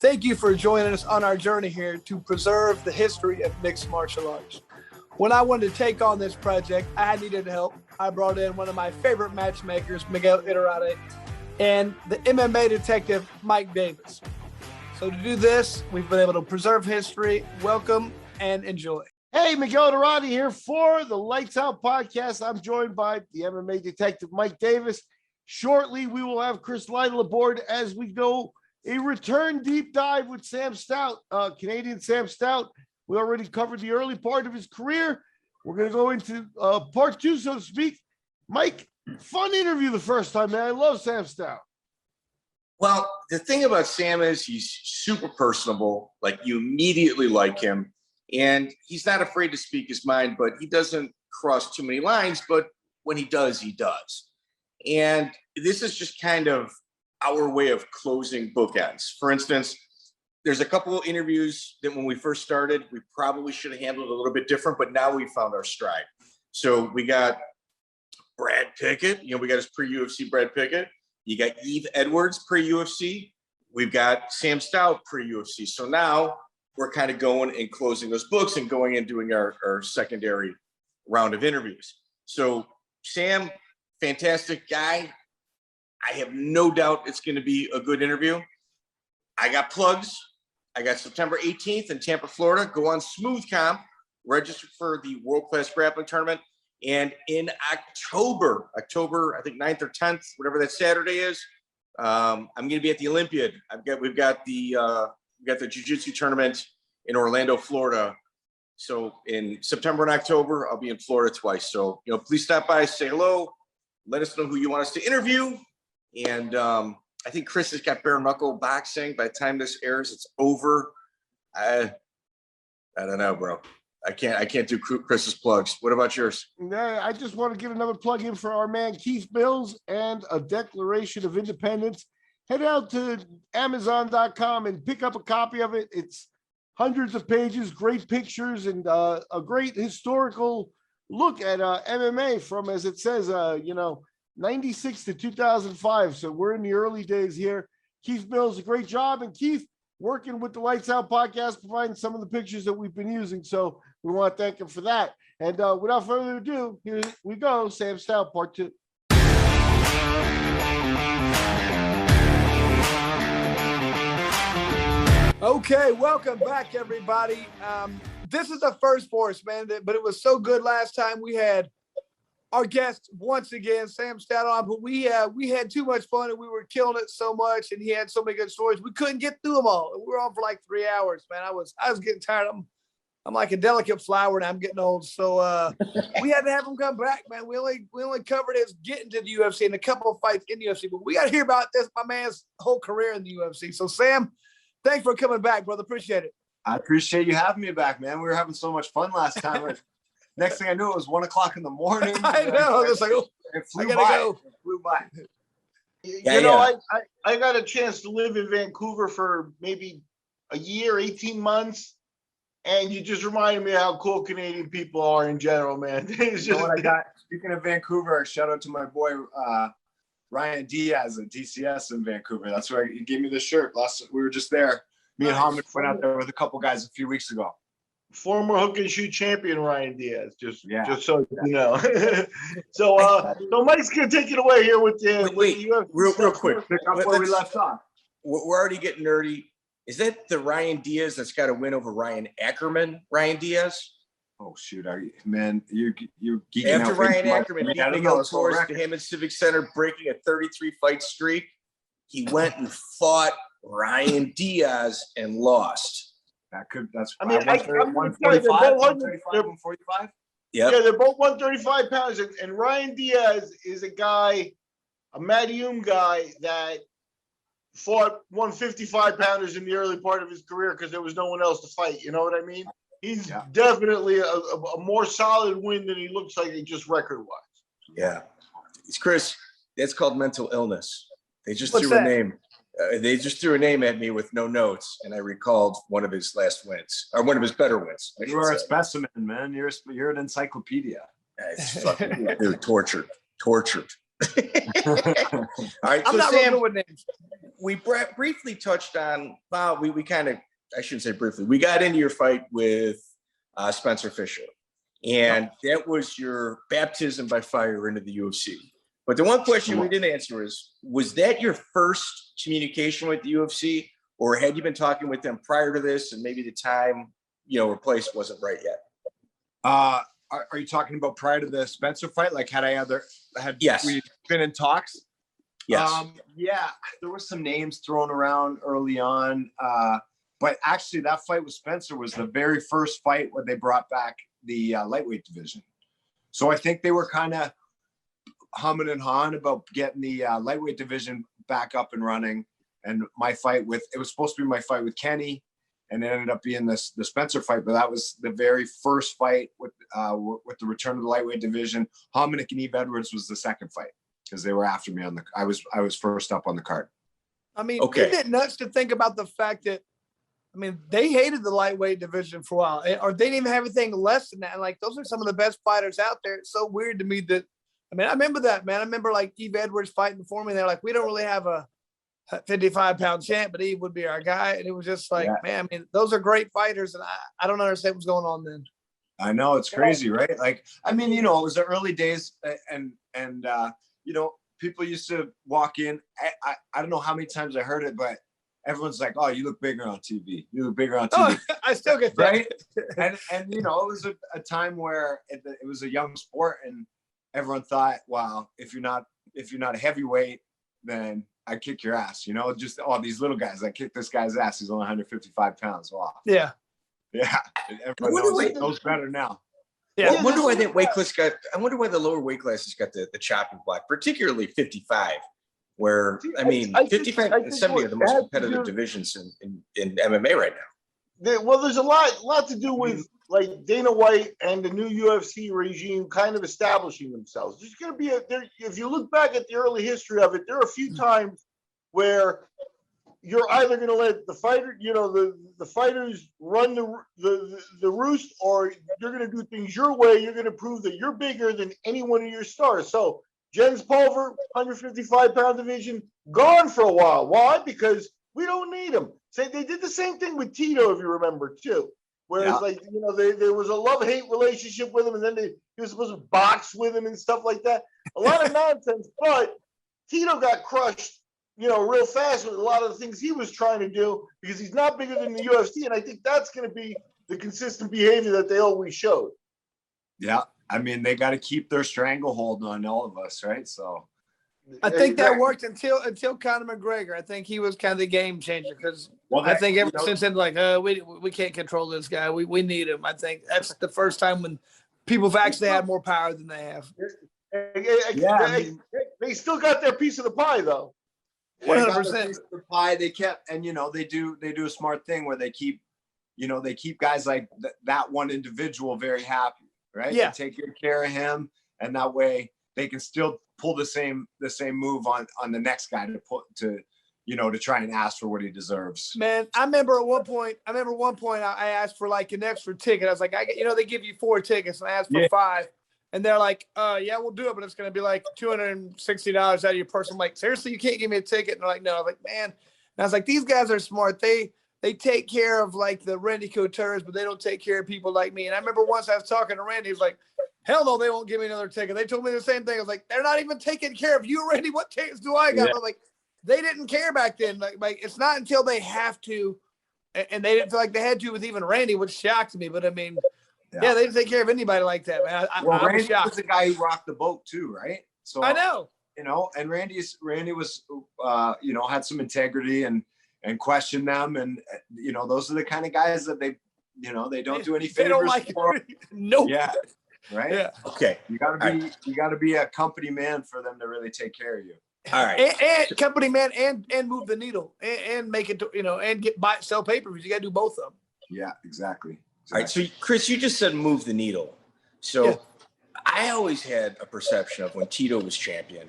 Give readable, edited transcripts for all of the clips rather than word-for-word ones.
Thank you for joining us on our journey here to preserve the history of mixed martial arts. When I wanted to take on this project, I needed help. I brought in one of my favorite matchmakers, Miguel, and the MMA detective, Mike Davis. So to do this, we've been able to preserve history. Welcome and enjoy. Hey, Miguel here for the Lights Out podcast. I'm joined by the MMA detective, Mike Davis. Shortly, we will have Chris Lytle aboard as we go a return deep dive with Sam Stout, Canadian Sam Stout. We already covered the early part of his career. We're going to go into part two, so to speak. Mike, fun interview the first time, man. I love Sam Stout. Well, the thing about Sam is he's super personable. Like, you immediately like him. And he's not afraid to speak his mind, but he doesn't cross too many lines. But when he does, he does. And this is just kind of our way of closing bookends. For instance, there's a couple of interviews that when we first started, we probably should have handled a little bit different, but now we found our stride. So we got Brad Pickett, we got his pre-UFC Brad Pickett. You got Yves Edwards pre-UFC. We've got Sam Stout pre-UFC. So now we're kind of going and closing those books and going and doing our secondary round of interviews. So Sam, fantastic guy. I have no doubt it's going to be a good interview. I got plugs. I got September 18th in Tampa, Florida. Go on Smooth Comp, register for the World Class Grappling Tournament. And in October, I think 9th or 10th, whatever that Saturday is, I'm going to be at the Olympiad. We've got the Jiu-Jitsu tournament in Orlando, Florida. So in September and October, I'll be in Florida twice. So, please stop by, say hello, let us know who you want us to interview. And I think Chris has got bare knuckle boxing. By the time this airs, it's over. I don't know, bro. I can't do Chris's plugs. What about yours? I just want to give another plug in for our man Keith Mills and a Declaration of Independence. Head out to Amazon.com and pick up a copy of it. It's hundreds of pages, great pictures, and a great historical look at MMA from, as it says, 96 to 2005. So we're in the early days here. Keith Mills, a great job. And Keith, working with the Lights Out podcast, providing some of the pictures that we've been using. So we want to thank him for that. And without further ado, here we go. Sam Stout, part two. Okay, welcome back, everybody. This is the first for us, man, but it was so good last time. We had our guest once again, Sam Stout, on, but we had too much fun and we were killing it so much, and he had so many good stories. We couldn't get through them all. We were on for like 3 hours, man. I was getting tired of them. I'm like a delicate flower and I'm getting old. So we had to have him come back, man. We only covered his getting to the UFC and a couple of fights in the UFC, but we got to hear about this, my man's whole career in the UFC. So Sam, thanks for coming back, brother. Appreciate it. I appreciate you having me back, man. We were having so much fun last time. Next thing I knew, it was 1 o'clock in the morning. I know. It's like, it flew by. It flew by. I got a chance to live in Vancouver for maybe a year, 18 months. And you just reminded me how cool Canadian people are in general, man. It's just, what I got? Speaking of Vancouver, shout out to my boy, Ryan Diaz at DCS in Vancouver. That's where he gave me this shirt. We were just there. Me and Hallman went out there with a couple guys a few weeks ago. Former hook and shoot champion Ryan Diaz, just so you know. So Mike's gonna take it away here with the real quick. Pick up where we left off. We're already getting nerdy. Is that the Ryan Diaz that's got a win over Ryan Ackerman? Ryan Diaz? Oh shoot, man, you're geeking after out. Ryan Ackerman beat Miguel towards the Hammond Civic Center, breaking a 33 fight streak, he went and fought Ryan Diaz and lost. That's 145, 145. Yeah, they're both 135 pounds, and Ryan Diaz is a Madium guy that fought 155 pounders in the early part of his career because there was no one else to fight. You know what I mean? He's definitely a more solid win than he looks like, just record-wise. Yeah, it's Chris. That's called mental illness. They just threw a name. They just threw a name at me with no notes, and I recalled one of his last wins, or one of his better wins. You are a specimen, man. You're an encyclopedia. It's fucking dude, tortured. All right, I'm so not Sam, real good with names. we briefly touched on, well, we kind of, I shouldn't say briefly, we got into your fight with Spencer Fisher. And that was your baptism by fire into the UFC. But the one question we didn't answer is, was that your first communication with the UFC? Or had you been talking with them prior to this and maybe the time, or place wasn't right yet? Are you talking about prior to the Spencer fight? Like, Yes. we been in talks? Yes. Yeah, there were some names thrown around early on. But actually that fight with Spencer was the very first fight when they brought back the lightweight division. So I think they were kind of humming and hawing about getting the lightweight division back up and running. And it was supposed to be my fight with Kenny, and it ended up being the Spencer fight. But that was the very first fight with the return of the lightweight division. Hallman and Eve Edwards was the second fight because they were after me I was first up on the card. I mean, isn't it nuts to think about the fact that, I mean, they hated the lightweight division for a while, or they didn't even have anything less than that. And like, those are some of the best fighters out there. It's so weird to me that, I mean, I remember that, man. I remember like Eve Edwards fighting for me. And they're like, we don't really have a 55-pound champ, but Eve would be our guy. And it was just like, man, I mean, those are great fighters. And I don't understand what's going on then. I know, it's crazy, right? Like, I mean, it was the early days and people used to walk in. I don't know how many times I heard it, but everyone's like, oh, you look bigger on TV. You look bigger on TV. Oh, I still get that. Right? and it was a time where it was a young sport, and everyone thought, wow, if you're not a heavyweight, then I kick your ass. Just all these little guys. I kick this guy's ass. He's only 155 pounds. Wow. Yeah. Yeah. Everyone knows better now. Yeah. I wonder why that weight class I wonder why the lower weight classes got the chopping block, particularly 55. Where, I mean, 55 and 70 are the most competitive divisions in MMA right now. Well, there's a lot to do with like Dana White and the new UFC regime kind of establishing themselves. There's going to be if you look back at the early history of it, there are a few times where you're either going to let the fighter, the fighters run the roost, or you're going to do things your way. You're going to prove that you're bigger than any one of your stars. So Jens Pulver, 155-pound division, gone for a while. Why? Because we don't need him. So they did the same thing with Tito, if you remember, too. Whereas, there was a love-hate relationship with him, and then he was supposed to box with him and stuff like that. A lot of nonsense, but Tito got crushed, real fast with a lot of the things he was trying to do because he's not bigger than the UFC, and I think that's going to be the consistent behavior that they always showed. Yeah. I mean, they got to keep their stranglehold on all of us, right? So I think that worked until Conor McGregor. I think he was kind of the game changer because I think ever since then, like, we can't control this guy. We need him. I think that's the first time when people have actually had more power than they have. They still got their piece of the pie, though. 100%. The pie they kept, and they do a smart thing where they keep guys like that one individual very happy. Right? Yeah. They take good care of him, and that way they can still pull the same move on the next guy to try and ask for what he deserves. Man, I remember one point I asked for like an extra ticket. I was like, they give you 4 tickets, and I asked for 5, and they're like, yeah, we'll do it, but it's going to be like $260 out of your purse. I'm like, seriously, you can't give me a ticket? And they're like, no. I was like, man. And I was like, these guys are smart. They take care of like the Randy Coutures, but they don't take care of people like me. And I remember once I was talking to Randy, he was like, hell no, they won't give me another ticket. They told me the same thing. I was like, they're not even taking care of you, Randy. What tickets do I got? Yeah. I'm like, they didn't care back then. Like it's not until they have to, and they didn't feel like they had to with even Randy, which shocked me. But I mean, they didn't take care of anybody like that, man. Randy was the guy who rocked the boat too, right? So I know. And Randy was, had some integrity and question them, and those are the kind of guys that they don't do any favors. They don't like for. Nope. Yeah. Right. Yeah. Okay. You gotta be a company man for them to really take care of you. All right. And company man and move the needle and make it and sell pay-per-views. You gotta do both of them. Yeah. Exactly. All right. So Chris, you just said move the needle. So I always had a perception of when Tito was champion.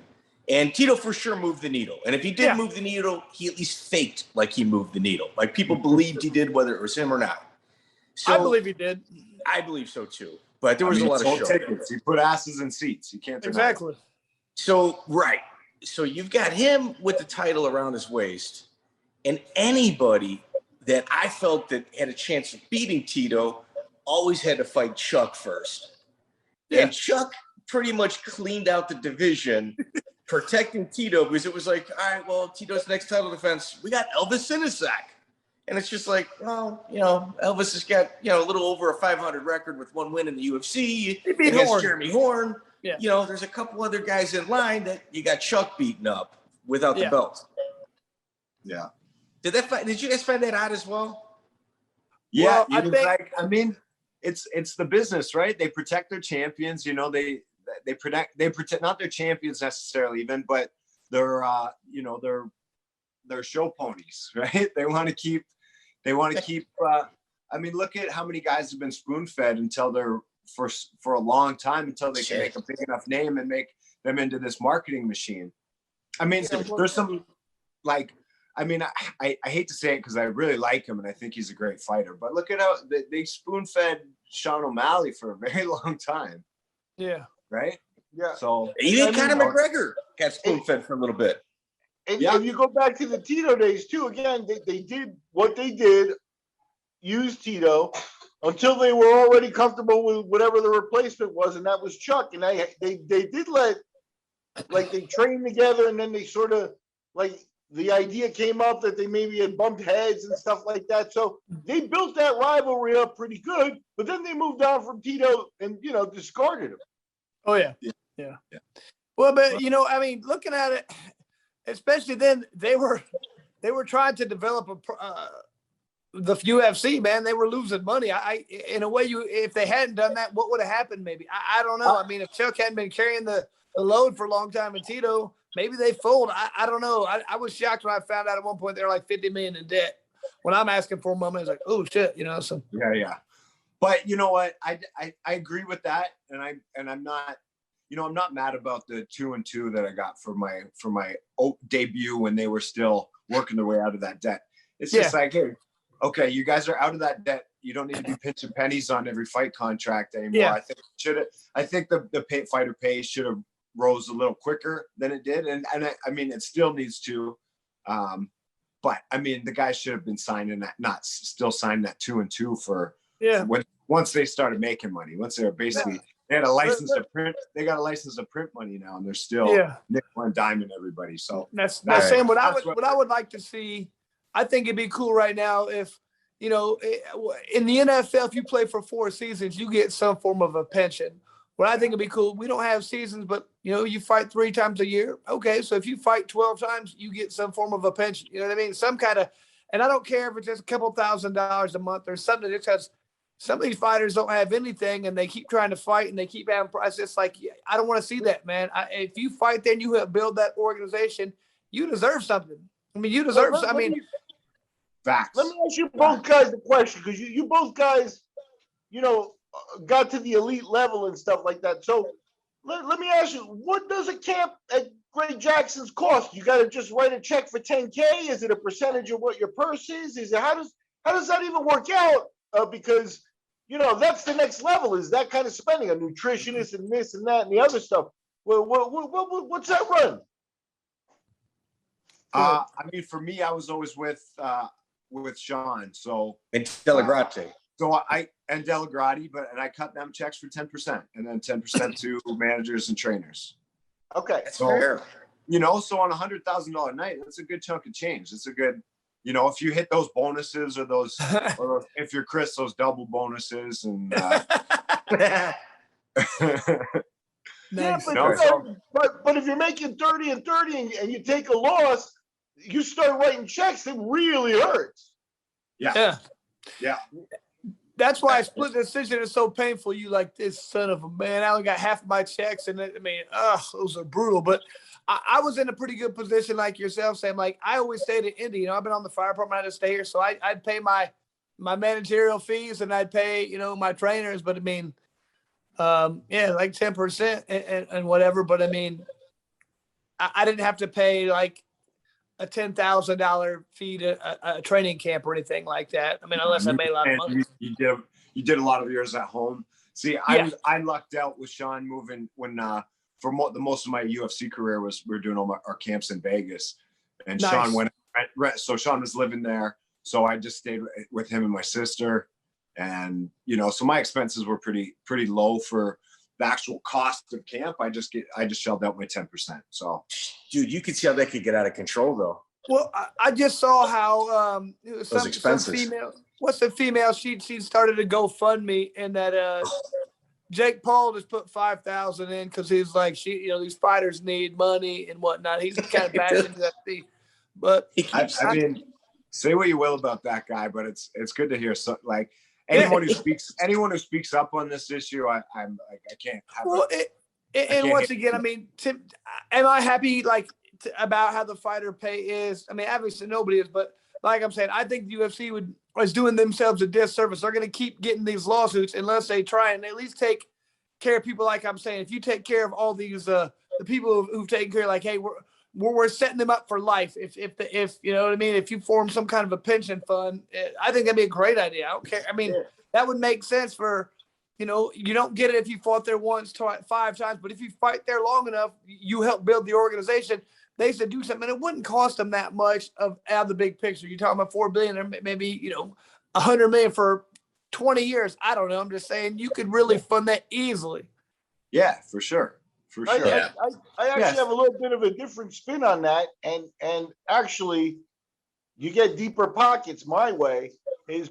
And Tito for sure moved the needle. And if he did move the needle, he at least faked like he moved the needle. Like people believed he did, whether it was him or not. So I believe he did. I believe so too. But there was a lot of show. Tickets. He put asses in seats. You can't deny exactly. it. So, right. So you've got him with the title around his waist, and anybody that I felt that had a chance of beating Tito always had to fight Chuck first. Yeah. And Chuck pretty much cleaned out the division, protecting Tito, because it was like, all right, well, Tito's next title defense, we got Elvis Sinisak. And it's just like, well, Elvis has got, a little over a 500 record with 1 win in the UFC. He beat Jeremy Horn. Yeah. There's a couple other guys in line that you got Chuck beaten up without the belt. Yeah. Did you guys find that odd as well? Yeah. Well, it's the business, right? They protect their champions. They protect not their champions necessarily even, but they're show ponies, right? They want to keep. Look at how many guys have been spoon-fed until they're for a long time until they can make a big enough name and make them into this marketing machine. There's some I hate to say it because I really like him and I think he's a great fighter, but look at how they spoon-fed Sean O'Malley for a very long time. Yeah. Right? Yeah. So even Conor McGregor got spoon-fed for a little bit. And if you go back to the Tito days too, again, they did what they did, use Tito until they were already comfortable with whatever the replacement was, and that was Chuck. And they did let, they trained together, and then they sort of, the idea came up that they maybe had bumped heads and stuff like that. So they built that rivalry up pretty good, but then they moved on from Tito and, discarded him. Oh, yeah. Well, but, looking at it, especially then, they were trying to develop the UFC, man. They were losing money. In a way, if they hadn't done that, what would have happened? Maybe I don't know. If Chuck hadn't been carrying the load for a long time, and Tito, maybe they fold. I don't know. I was shocked when I found out at one point they're like $50 million in debt. When I'm asking for money, it's like, oh shit, So yeah. But you know what? I agree with that, and I'm not. I'm not mad about the 2-2 that I got for my debut when they were still working their way out of that debt. It's just like, hey, okay, you guys are out of that debt. You don't need to be pinching pennies on every fight contract anymore. Yeah. I think the fighter pay should have rose a little quicker than it did, and it still needs to. But the guys should have been signing that, not still signing that 2-2 for once they started making money. Once they were basically. They had a license to print. They got a license to print money now, and they're still nickel and diming everybody. So that's Sam. What I would like to see. I think it'd be cool right now if in the NFL, if you play for 4 seasons, you get some form of a pension. What I think would be cool. We don't have seasons, but you fight 3 times a year. Okay, so if you fight 12 times, you get some form of a pension. You know what I mean? Some kind of, and I don't care if it's just a couple $1,000s a month or something. It has. Some of these fighters don't have anything, and they keep trying to fight, and they keep having prices. It's like, I don't want to see that, man. If you fight, then you have build that organization. You deserve something. You deserve. Facts. Let me ask you both guys the question, because you both guys, got to the elite level and stuff like that. So let me ask you, what does a camp at Greg Jackson's cost? You got to just write a check for $10K? Is it a percentage of what your purse is? Is it how does that even work out? Because that's the next level, is that kind of spending, a nutritionist and this and that and the other stuff. Well, what's that run? For me, I was always with Shawn. So and Dellagrotte. And Dellagrotte, and I cut them checks for 10%, and then 10% to managers and trainers. Okay, that's fair. So on $100,000 night, that's a good chunk of change. It's a good. If you hit those bonuses or if you're Chris, those double bonuses and. Yeah, but if you're making 30 and 30 and you take a loss, you start writing checks. It really hurts. Yeah. That's why split decision is so painful. You like, this son of a man. I only got half of my checks, and those are brutal. But I was in a pretty good position, like yourself, Sam. Like, I always stayed in Indy. I've been on the fire department. I had to stay here, so I'd pay my managerial fees, and I'd pay my trainers. But like 10% and whatever. But I didn't have to pay like a $10,000 fee to a training camp or anything like that. Unless I made a lot of money. You did a lot of yours at home. See, I lucked out with Shawn moving when for the most of my UFC career we were doing all our camps in Vegas, and Nice. So Shawn was living there, so I just stayed with him and my sister, and so my expenses were pretty low for the actual cost of camp. I just shelled out my 10%. So, Dude, you could see how that could get out of control, though. Well, I just saw how Those expenses. some female. What's the female? She started a GoFundMe, and that Jake Paul just put 5,000 in because he's like, these fighters need money and whatnot. He's kind of bashing that fee, but I mean, say what you will about that guy, but it's good to hear. So, like anyone who speaks up on this issue, I can't have. Well, and once again, I mean, am I happy about how the fighter pay is? I mean, obviously nobody is, but like I'm saying, I think the UFC is doing themselves a disservice. They're going to keep getting these lawsuits unless they try and at least take care of people. Like I'm saying, if you take care of all these the people who've taken care, like, hey, we're setting them up for life. If you know what I mean, if you form some kind of a pension fund, I think that'd be a great idea. I don't care. I mean, that would make sense for. You don't get it if you fought there once, 5 times, but if you fight there long enough, you help build the organization. They should do something. It wouldn't cost them that much out of the big picture. You're talking about $4 billion, or maybe $100 million for 20 years. I don't know. I'm just saying you could really fund that easily. Yeah, for sure. I actually have a little bit of a different spin on that, and actually, you get deeper pockets my way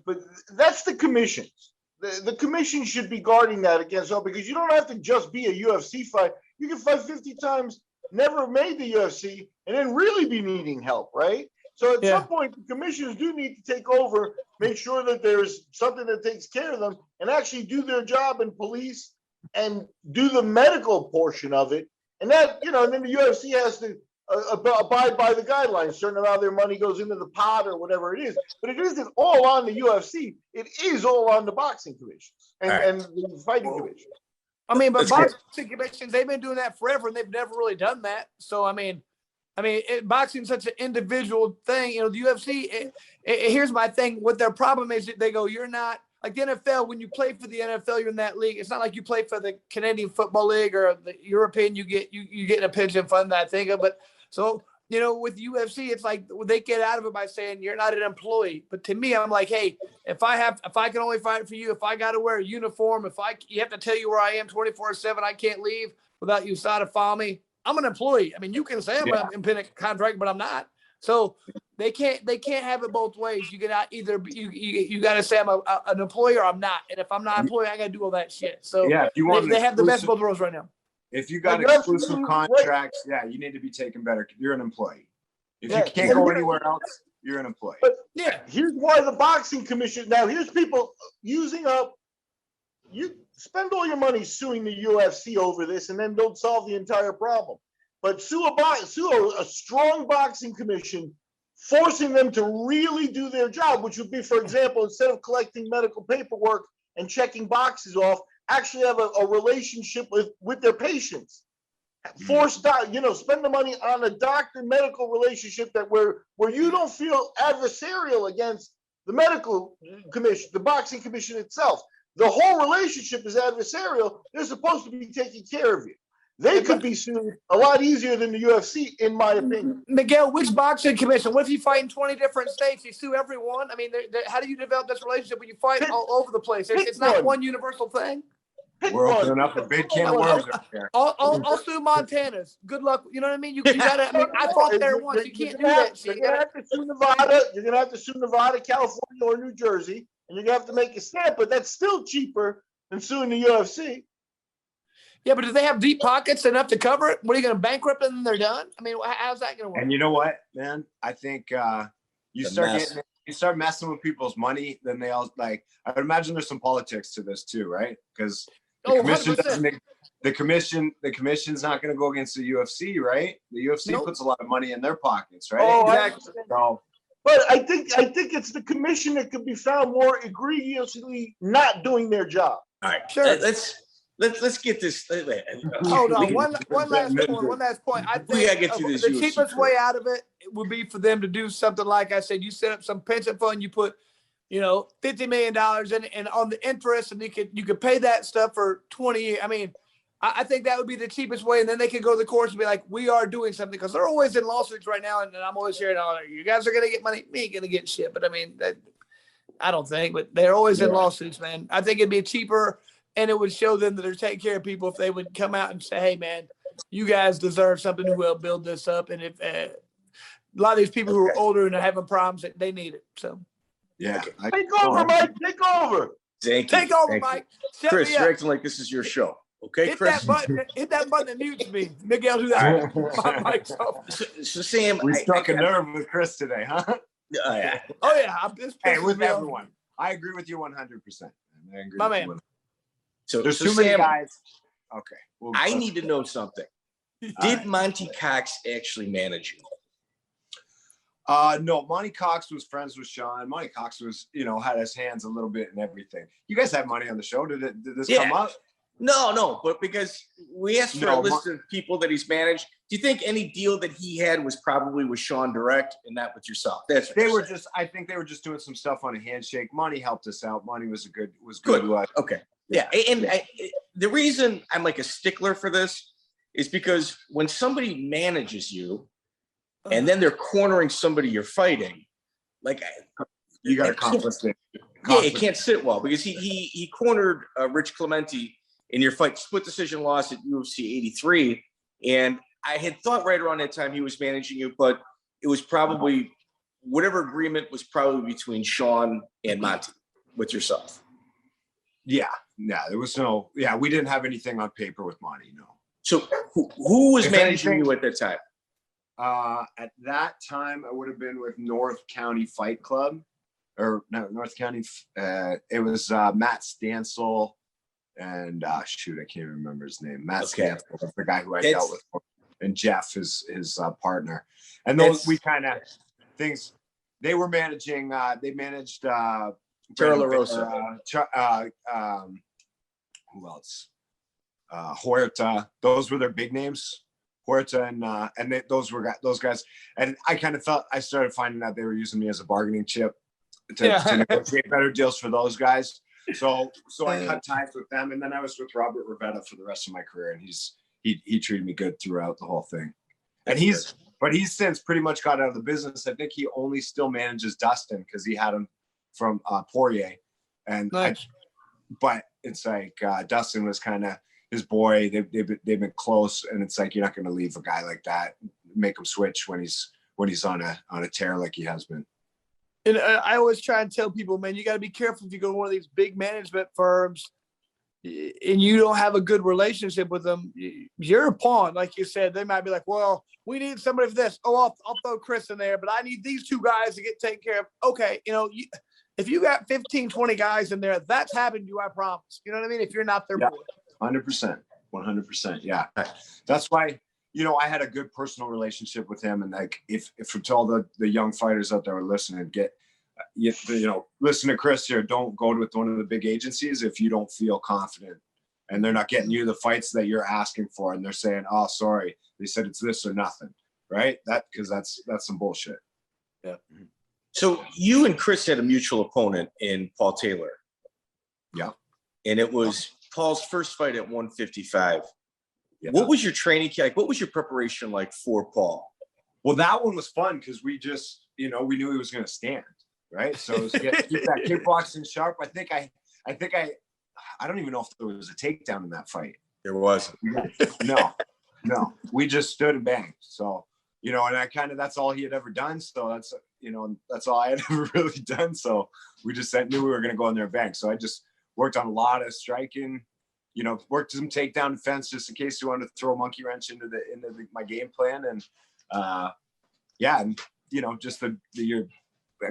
but that's the commissions. The commission should be guarding that against all, because you don't have to just be a UFC fight. You can fight 50 times, never made the UFC, and then really be needing help, right? So at some point, the commissioners do need to take over, make sure that there's something that takes care of them, and actually do their job and police and do the medical portion of it. And that, and then the UFC has to abide by the guidelines. Certain amount of their money goes into the pot or whatever it is. But it isn't all on the UFC. It is all on the boxing commissions and the fighting commission. I mean, but boxing commissions, they've been doing that forever, and they've never really done that. So, I mean, boxing's such an individual thing. The UFC, here's my thing. What their problem is, they go, you're not, like the NFL, when you play for the NFL, you're in that league. It's not like you play for the Canadian Football League or the European, you get a pension fund, I think of. But so, with UFC, it's like they get out of it by saying you're not an employee. But to me, I'm like, hey, if I can only fight for you, if I got to wear a uniform, you have to tell you where I am 24/7, I can't leave without you certifying me, I'm an employee. I mean, you can say I'm an independent contract, but I'm not. So they can't have it both ways. You cannot either you got to say I'm an employee or I'm not. And if I'm not an employee, I got to do all that shit. So if you want they have the best of both worlds right now. If you got exclusive contracts, you need to be taken better. You're an employee. If you can't go anywhere else, you're an employee. But here's why the boxing commission. Now here's people using up. You spend all your money suing the UFC over this, and then don't solve the entire problem. But sue a strong boxing commission, forcing them to really do their job, which would be, for example, instead of collecting medical paperwork and checking boxes off, actually have a relationship with their patients. Spend the money on a doctor medical relationship where you don't feel adversarial against the medical commission, the boxing commission itself. The whole relationship is adversarial. They're supposed to be taking care of you. They could be sued a lot easier than the UFC, in my opinion. Miguel, which boxing commission? What if you fight in 20 different states? You sue everyone? I mean, how do you develop this relationship when you fight all over the place? It's not one universal thing. We're opening up a big can of worms up there. I'll sue Montana's. Good luck. You know what I mean? You gotta. I mean, I fought there once. You can't do that shit. You're gonna have to sue Nevada. You're gonna have to sue Nevada, California, or New Jersey, and you're gonna have to make a stamp. But that's still cheaper than suing the UFC. Yeah, but do they have deep pockets enough to cover it? What are you going to bankrupt them and they're done? I mean, how's that going to work? And you know what, man? I think you start messing with people's money, then they all I would imagine there's some politics to this too, right? Because the commission's not going to go against the UFC, right? The UFC puts a lot of money in their pockets, right? Oh, exactly. But I think it's the commission that could be found more egregiously not doing their job. All right, sure. Let's get this. Hold on. One last point. I think we gotta get through this. The cheapest way out of it would be for them to do something like I said. You set up some pension fund. You put, $50 million in, and on the interest, and you could pay that stuff for 20 years. I mean, I think that would be the cheapest way. And then they can go to the courts and be like, we are doing something, because they're always in lawsuits right now. And I'm always hearing, oh, you guys are going to get money. Me ain't going to get shit. But I mean, I don't think, but they're always in lawsuits, man. I think it'd be cheaper, and it would show them that they're taking care of people if they would come out and say, hey, man, you guys deserve something to build this up. And if a lot of these people who are older and are having problems, they need it. So, yeah. Take over, Mike. Take over. Thank you. Take over, Thank Mike. you. Chris, you're acting like this is your show. Okay, hit Chris? Hit that button that mutes me. Miguel, do that. My mic's off. So Sam, We struck a nerve with Chris today, huh? yeah. Oh, yeah. Hey, with everyone. I agree with you 100%. I agree My with man. you. So There's too Sam, many guys. Okay. I need to know something. Did Monte Cox actually manage you? No, Monte Cox was friends with Shawn. Monte Cox was, had his hands a little bit in everything. You guys have money on the show. Did this come up? No, but because we asked for a list of people that he's managed, do you think any deal that he had was probably with Shawn direct and not with yourself? That's what I think they were just doing some stuff on a handshake. Money helped us out. Money was good. Okay. Yeah. And the reason I'm like a stickler for this is because when somebody manages you and then they're cornering somebody you're fighting, like you got to accomplish it. Yeah, it can't sit well because he cornered Rich Clemente in your fight, split decision loss at UFC 83. And I had thought right around that time he was managing you, but it was probably whatever agreement was probably between Shawn and Monte with yourself. Yeah, there was we didn't have anything on paper with Monte, no. So who was managing you at that time? At that time, I would have been with North County Fight Club, or no, North County. It was Matt Stansel. And I can't even remember his name. Matt Stansel was the guy who I dealt with, and Jeff is his partner. And those things. They were managing. They managed Terra LaRosa. Who else? Huerta. Those were their big names. Huerta and those guys. And I started finding out they were using me as a bargaining chip to negotiate better deals for those guys. So I cut ties with them, and then I was with Robert Rivetta for the rest of my career, and he treated me good throughout the whole thing. And he's since pretty much got out of the business. I think he only still manages Dustin because he had him from Poirier, and nice. But it's like Dustin was kind of his boy. They've been close, and it's like you're not going to leave a guy like that, make him switch when he's on a tear like he has been. And I always try and tell people, man, you got to be careful if you go to one of these big management firms and you don't have a good relationship with them. You're a pawn, like you said. They might be like, well, we need somebody for this. Oh, I'll throw Chris in there, but I need these two guys to get taken care of. Okay, if you got 15, 20 guys in there, that's happened to you, I promise. You know what I mean? If you're not their boy. 100%. 100%. Yeah. That's why, I had a good personal relationship with him. And like, if to all the young fighters out there are listening, listen to Chris here. Don't go with one of the big agencies if you don't feel confident and they're not getting you the fights that you're asking for. And they're saying, oh, sorry, they said it's this or nothing. Right. Because that's some bullshit. Yeah. So you and Chris had a mutual opponent in Paul Taylor. Yeah. And it was Paul's first fight at 155. Yeah. What was your training like? What was your preparation like for Paul? Well, that one was fun because we just, we knew he was going to stand, right? So it was keep that kickboxing sharp. I think I don't even know if there was a takedown in that fight. There was. No. We just stood and banged. So, and that's all he had ever done. So that's all I had ever really done. So we just knew we were going to go in there and bang. So I just worked on a lot of striking. Worked some takedown defense just in case you wanted to throw a monkey wrench into my game plan. And just I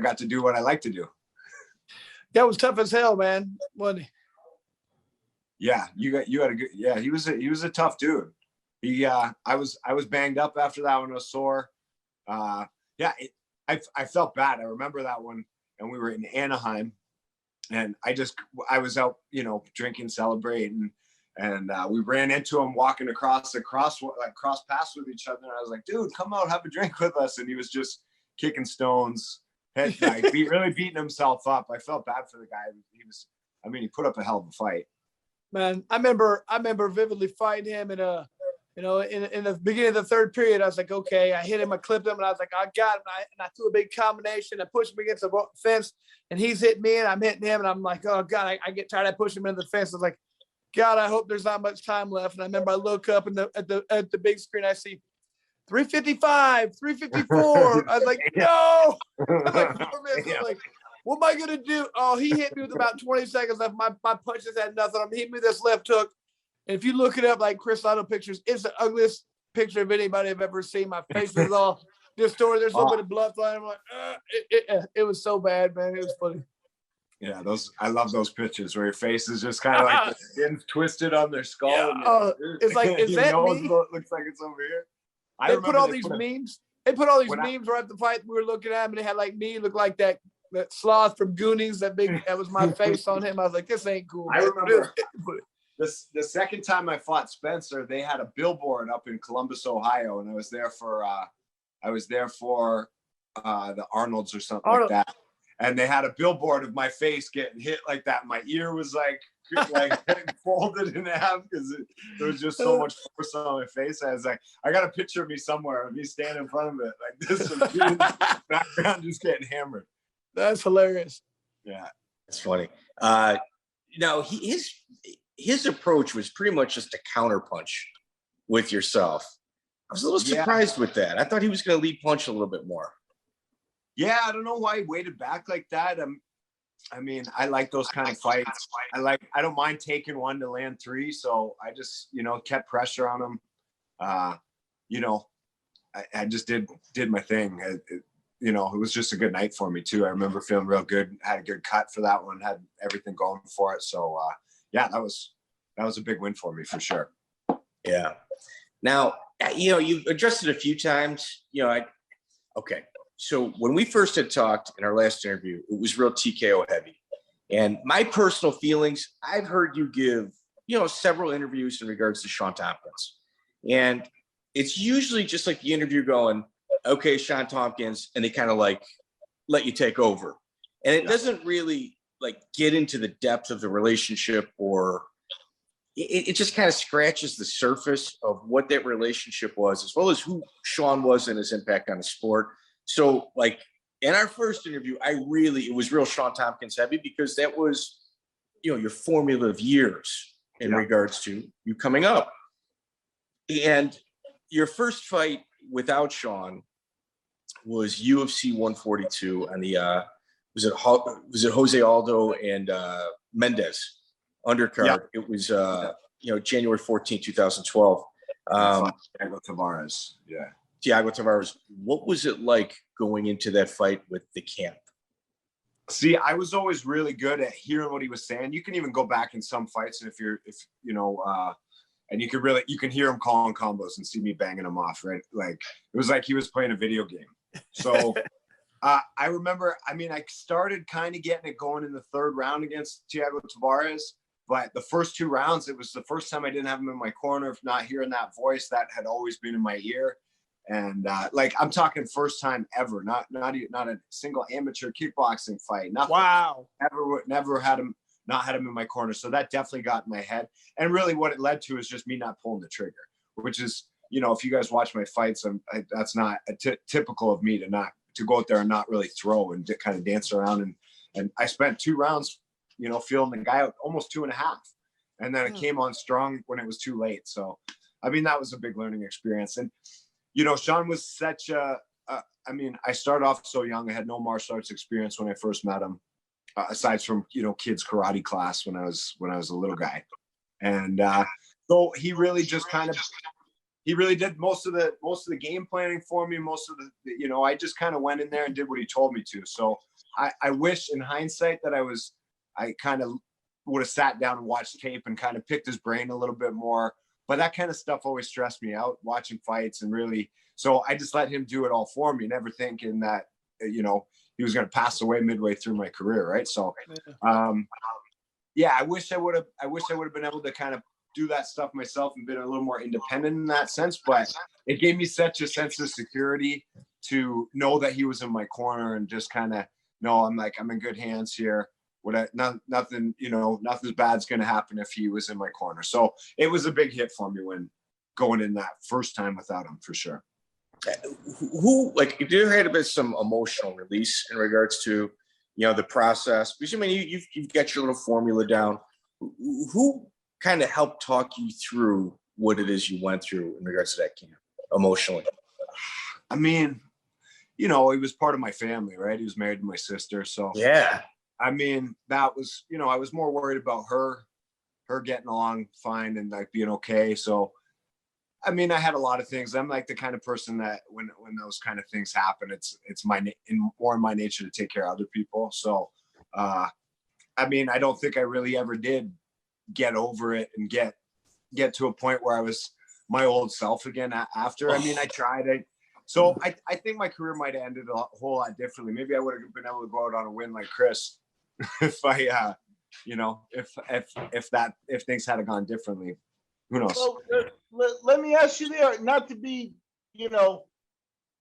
got to do what I like to do. That was tough as hell, man. Yeah, you had a good. Yeah, he was a tough dude. I was banged up after that one. I was sore. I felt bad. I remember that one, and we were in Anaheim. And I was out, drinking, celebrating, and we ran into him walking across cross paths with each other. And I was like, dude, come out, have a drink with us. And he was just kicking stones, really beating himself up. I felt bad for the guy. He put up a hell of a fight. Man, I remember vividly fighting him in a, in the beginning of the third period. I was like, okay, I hit him, I clipped him, and I was like, I got him. And I threw a big combination. I pushed him against the fence, and he's hitting me, and I'm hitting him, and I'm like, oh God, I get tired. I push him into the fence. I was like, God, I hope there's not much time left. And I remember I look up at the big screen, I see 355, 354. I was like, no. I'm like, 4 minutes. I'm like, what am I gonna do? Oh, he hit me with about 20 seconds left. My punches had nothing. He hit me with this left hook. And if you look it up, like Chris Otto pictures, it's the ugliest picture of anybody I've ever seen. My face is all distorted. There's a little bit of blood flying. I'm like, it was so bad, man. It was funny. Yeah, I love those pictures where your face is just kind of like the skin twisted on their skull. Yeah. It's like, is that me? It looks like it's over here. They put all these memes. They put all these memes right at the fight. We were looking at him, and they had like me look like that sloth from Goonies. That was my face on him. I was like, this ain't cool. I remember the second time I fought Spencer, they had a billboard up in Columbus, Ohio, and I was there for the Arnolds or something like that. And they had a billboard of my face getting hit like that. My ear was like getting folded in half because there was just so much force on my face. I was like, I got a picture of me somewhere of me standing in front of it like this, and background just getting hammered. That's hilarious. Yeah, it's funny. Now his approach was pretty much just a counterpunch with yourself. I was a little surprised with that. I thought he was going to lead punch a little bit more. Yeah, I don't know why he waited back like that. I mean, I like those kind of fights. I don't mind taking one to land three. So I just, kept pressure on him. I just did my thing. It was just a good night for me too. I remember feeling real good. Had a good cut for that one. Had everything going for it. So that was a big win for me for sure. Yeah. Now, you've addressed it a few times. Okay. So when we first had talked in our last interview, it was real TKO heavy. And my personal feelings, I've heard you give, several interviews in regards to Shawn Tompkins. And it's usually just like the interview going, okay, Shawn Tompkins, and they kind of like let you take over. And it doesn't really like get into the depth of the relationship, or it just kind of scratches the surface of what that relationship was, as well as who Shawn was and his impact on the sport. So like in our first interview, it was real Shawn Tompkins heavy because that was, your formative years in regards to you coming up. And your first fight without Shawn was UFC 142 on the, was it Jose Aldo and Mendez undercard? Yeah. It was, January 14, 2012. Thiago Tavares. Yeah. Thiago Tavares, what was it like going into that fight with the camp? See, I was always really good at hearing what he was saying. You can even go back in some fights, and and you can hear him calling combos and see me banging him off, right? Like it was like he was playing a video game. So I remember, I started kind of getting it going in the third round against Thiago Tavares, but the first two rounds, it was the first time I didn't have him in my corner. If not hearing that voice that had always been in my ear. And I'm talking first time ever, not a single amateur kickboxing fight. Nothing. Wow. Never had him in my corner. So that definitely got in my head. And really what it led to is just me not pulling the trigger, which is, if you guys watch my fights, that's not typical of me to go out there and not really throw and kind of dance around. And I spent 2 rounds, feeling the guy out, almost 2.5. And then it came on strong when it was too late. So, that was a big learning experience. And, Shawn was such I started off so young. I had no martial arts experience when I first met him, aside from, kids karate class when I was a little guy. And so he really just he really did most of the game planning for me. Most of the, I just kind of went in there and did what he told me to. So I wish in hindsight that I kind of would have sat down and watched tape and kind of picked his brain a little bit more. But that kind of stuff always stressed me out, watching fights, and really, so I just let him do it all for me, never thinking that, he was going to pass away midway through my career. Right. So, I wish I would have been able to kind of do that stuff myself and been a little more independent in that sense, but it gave me such a sense of security to know that he was in my corner and just kind of know I'm in good hands here. nothing, nothing bad's going to happen if he was in my corner. So it was a big hit for me when going in that first time without him, for sure. Who, like, did you had a bit some emotional release in regards to, the process? Because I mean, you've got your little formula down. Who kind of helped talk you through what it is you went through in regards to that camp emotionally? I mean, he was part of my family, right? He was married to my sister. So yeah, I mean, that was, I was more worried about her getting along fine and like being okay. So, I mean, I had a lot of things. I'm like the kind of person that when those kind of things happen, it's more in my nature to take care of other people. So, I mean, I don't think I really ever did get over it and get to a point where I was my old self again after. I mean, I tried it. So I think my career might have ended a whole lot differently. Maybe I would have been able to go out on a win like Chris if I, if things had gone differently. Who knows? Well, let me ask you there, not to be,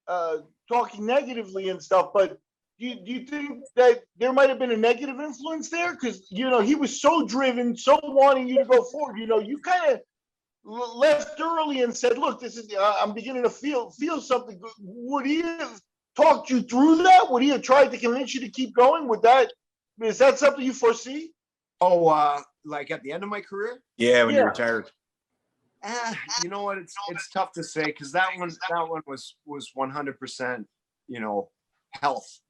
talking negatively and stuff, but do you think that there might have been a negative influence there? Because, he was so driven, so wanting you to go forward. You kind of left early and said, look, this is, I'm beginning to feel something. Would he have talked you through that? Would he have tried to convince you to keep going? Is that something you foresee? Oh, like at the end of my career? Yeah, when you retired. You know what? It's tough to say because that one was 100%, health.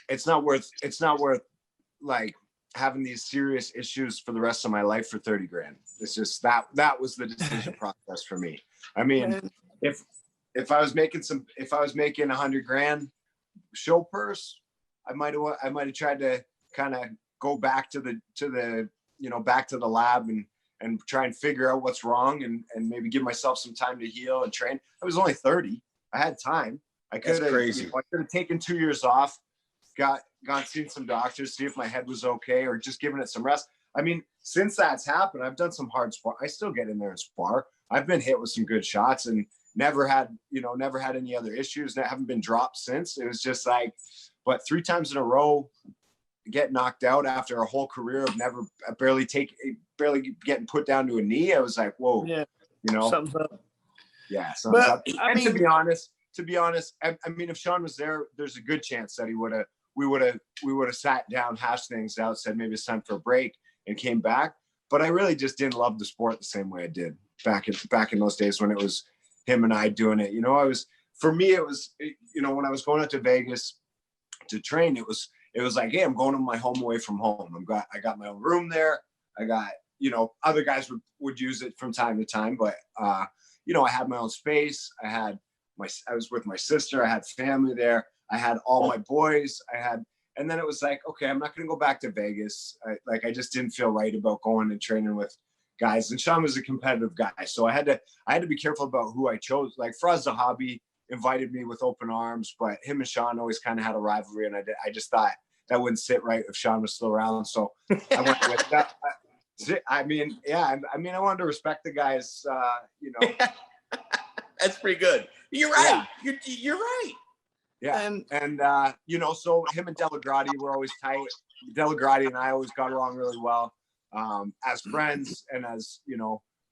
It's not worth like having these serious issues for the rest of my life for 30 grand. It's just that was the decision process for me. I mean, if I was making 100 grand show purse, I might have tried to kind of go back to the back to the lab and try and figure out what's wrong and maybe give myself some time to heal and train. I was only 30. I had time. I could have taken 2 years off, gone seen some doctors, see if my head was okay, or just given it some rest. I mean, since that's happened, I've done some hard spar. I still get in there and spar. I've been hit with some good shots and never had any other issues. I haven't been dropped since. It was just like, but 3 times in a row, get knocked out after a whole career of barely getting put down to a knee. I was like, whoa, Something's up. Yeah, something's up. And to be honest, I mean, if Shawn was there, there's a good chance that we would have sat down, hashed things out, said maybe it's time for a break, and came back. But I really just didn't love the sport the same way I did back in those days when it was him and I doing it. For me, it was when I was going out to Vegas to train, it was like, hey, I'm going to my home away from home. I got my own room there. I got, other guys would use it from time to time, but I had my own space. I was with my sister. I had family there. I had all my boys. And then it was like, okay, I'm not going to go back to Vegas. I just didn't feel right about going and training with guys. And Shawn was a competitive guy, so I had to be careful about who I chose. Like Faraz Zahabi invited me with open arms, but him and Shawn always kind of had a rivalry, and I just thought that wouldn't sit right if Shawn was still around. So I went with that. I mean, I wanted to respect the guys. That's pretty good. You're right. Yeah. You're right. Yeah, and so him and Dellagrotte were always tight. Dellagrotte and I always got along really well as friends and as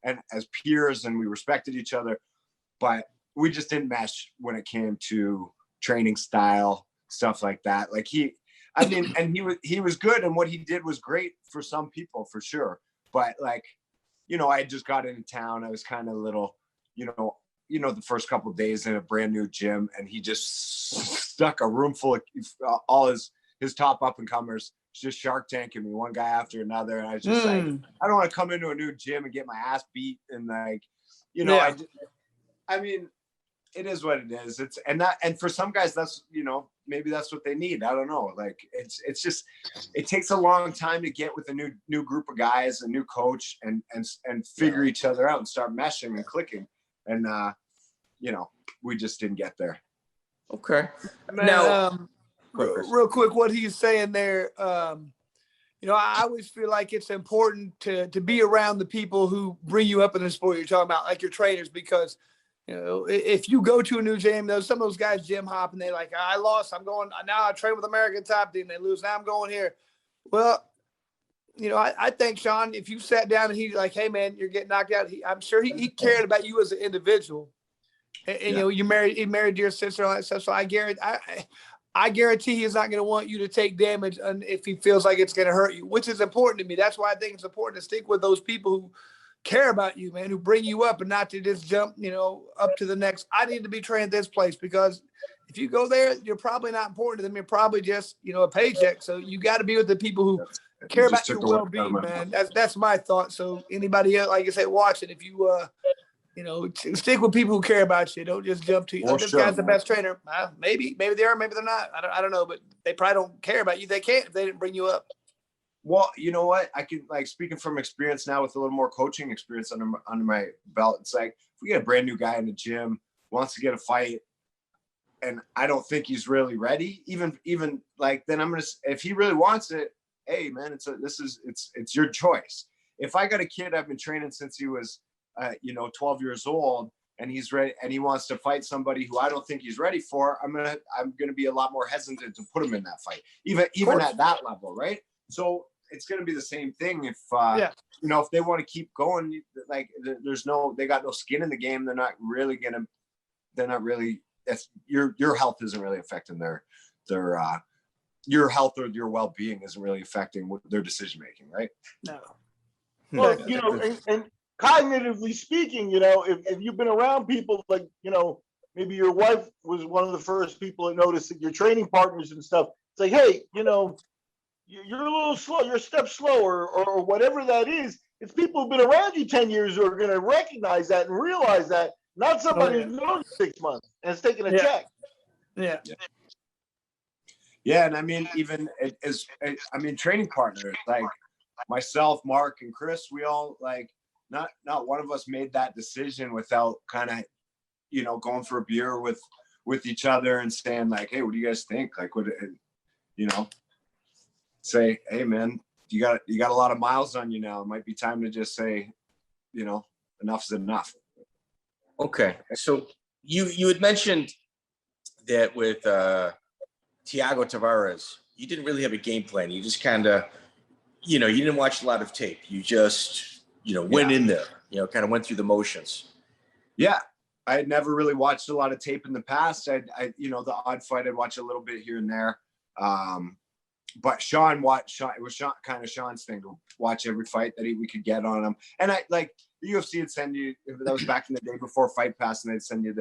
and as peers, and we respected each other. But we just didn't mesh when it came to training style, stuff like that. Like he was good, and what he did was great for some people, for sure. But I had just got into town. I was kind of a little, the first couple of days in a brand new gym, and he just stuck a room full of all his top up and comers, just Shark Tanking me, one guy after another. And I was just like, I don't want to come into a new gym and get my ass beat. And I mean, it is what it is. And for some guys, that's, maybe that's what they need. I don't know. It's just, it takes a long time to get with a new group of guys, a new coach, and figure each other out and start meshing and clicking. And, we just didn't get there. Okay. Now, real quick, what he's saying there, I always feel like it's important to be around the people who bring you up in the sport you're talking about, like your trainers, because You know, if you go to a new gym, some of those guys gym hop and they like, I lost. I'm going now. I train with American Top Team. They lose. Now I'm going here. Well, you know, I think, Shawn, if you sat down and he's like, hey, man, you're getting knocked out. I'm sure he cared about you as an individual. And you know, he married your sister and all that stuff. So I guarantee he's not going to want you to take damage if he feels like it's going to hurt you, which is important to me. That's why I think it's important to stick with those people who care about you, man, who bring you up, and not to just jump, you know, up to the next. I need to be trained at this place, because if you go there, you're probably not important to them. You're probably just, you know, a paycheck. So you got to be with the people who care about your well-being, man. That's my thought. So anybody else, like I said, watching, if you, you know, stick with people who care about you. Don't just jump to you. This guy's the best trainer. Maybe they are, maybe they're not. I don't know, but they probably don't care about you. They can't if they didn't bring you up. Well, you know what? I can, like, speaking from experience now with a little more coaching experience under my belt, it's like, if we get a brand new guy in the gym, wants to get a fight, and I don't think he's really ready, even like, then I'm going to, if he really wants it, hey man, it's your choice. If I got a kid I've been training since he was, 12 years old, and he's ready and he wants to fight somebody who I don't think he's ready for, I'm gonna be a lot more hesitant to put him in that fight, even at that level, right? So it's gonna be the same thing if if they want to keep going, like they got no skin in the game. They're not really. That's your health isn't really affecting their your health or your well-being isn't really affecting their decision making, right? No. Well, and cognitively speaking, if you've been around people like, maybe your wife was one of the first people that noticed that your training partners and stuff, it's like, hey, you're a little slow, you're a step slower, or whatever that is. It's people who've been around you 10 years who are going to recognize that and realize that, not somebody who's known you 6 months and is taking a check. Yeah, and I mean, even training partners like myself, Mark, and Chris, we all like, not one of us made that decision without kind of, going for a beer with each other and saying like, hey, what do you guys think? Like, say, hey man, you got a lot of miles on you now. It might be time to just say, enough's enough. Okay. So you had mentioned that with Thiago Tavares, you didn't really have a game plan. You just kind of, you didn't watch a lot of tape. You just, went in there, kind of went through the motions. Yeah. I had never really watched a lot of tape in the past. The odd fight I'd watch a little bit here and there. But Shawn, it was kind of Shawn's thing to watch every fight that we could get on him. And the UFC would send you, that was back in the day before Fight Pass, and they'd send you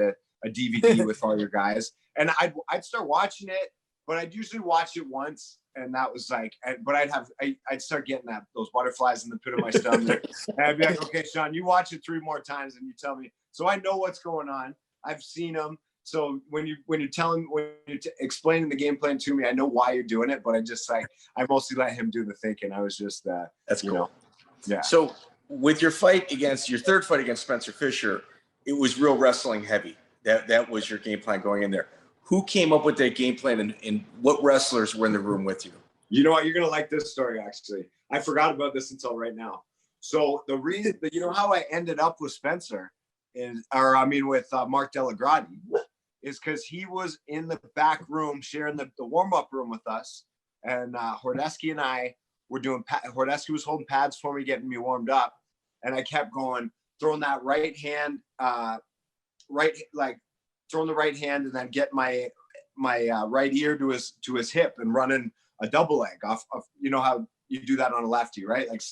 a DVD with all your guys. And I'd start watching it, but I'd usually watch it once. And that was like, but I'd start getting those butterflies in the pit of my stomach. And I'd be like, okay, Shawn, you watch it 3 more times and you tell me. So I know what's going on. I've seen them. So when you're explaining the game plan to me, I know why you're doing it, but I mostly let him do the thinking. I was just, that's cool. Yeah. So with your third fight against Spencer Fisher, it was real wrestling heavy. That was your game plan going in there. Who came up with that game plan, and what wrestlers were in the room with you? You know what? You're going to like this story, actually. I forgot about this until right now. So the reason that, how I ended up with Spencer with Mark Dellagrotte is because he was in the back room sharing the warm-up room with us. And Hordesky and I were Hordesky was holding pads for me, getting me warmed up. And I kept going, throwing that right hand, throwing the right hand, and then get my right ear to his hip and running a double leg off of, how you do that on a lefty, right? Like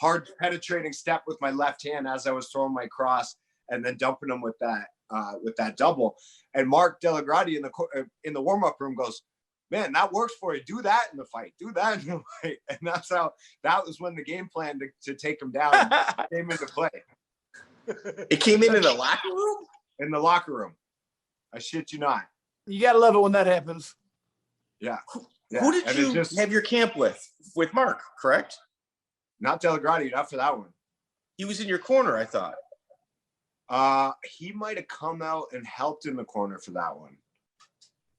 hard penetrating step with my left hand as I was throwing my cross, and then dumping them with that double. And Mark Dellagrotte in the warm-up room goes, man, that works for you. Do that in the fight. Do that in the fight. And that was when the game plan to take him down came into play. It came in the locker room? In the locker room. I shit you not. You got to love it when that happens. Yeah. Who did you have your camp with? With Mark, correct? Not Dellagrotte, not for that one. He was in your corner, I thought. He might have come out and helped in the corner for that one.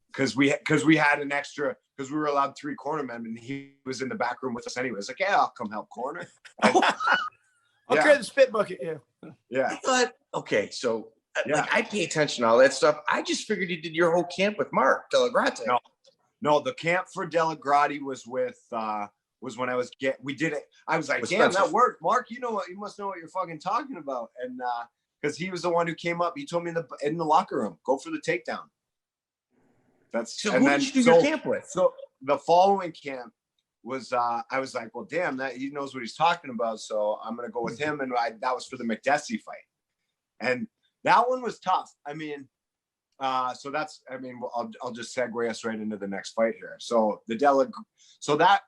Because we had an extra, because we were allowed 3 cornermen, and he was in the back room with us anyway. It's like, yeah, I'll come help corner. I'll carry the spit bucket, yeah. Yeah. I thought, okay, so like I pay attention to all that stuff. I just figured you did your whole camp with Mark Dellagrotte. No, the camp for Dellagrotte was with was when we did it. I was like, damn, that worked. Mark, you must know what you're fucking talking about. And because he was the one who came up, he told me in the locker room, go for the takedown. So who did you do your camp with? So the following camp was I was like, well, damn, that he knows what he's talking about. So I'm gonna go with him. And that was for the Makdessi fight. And that one was tough. I mean, I'll just segue us right into the next fight here. So that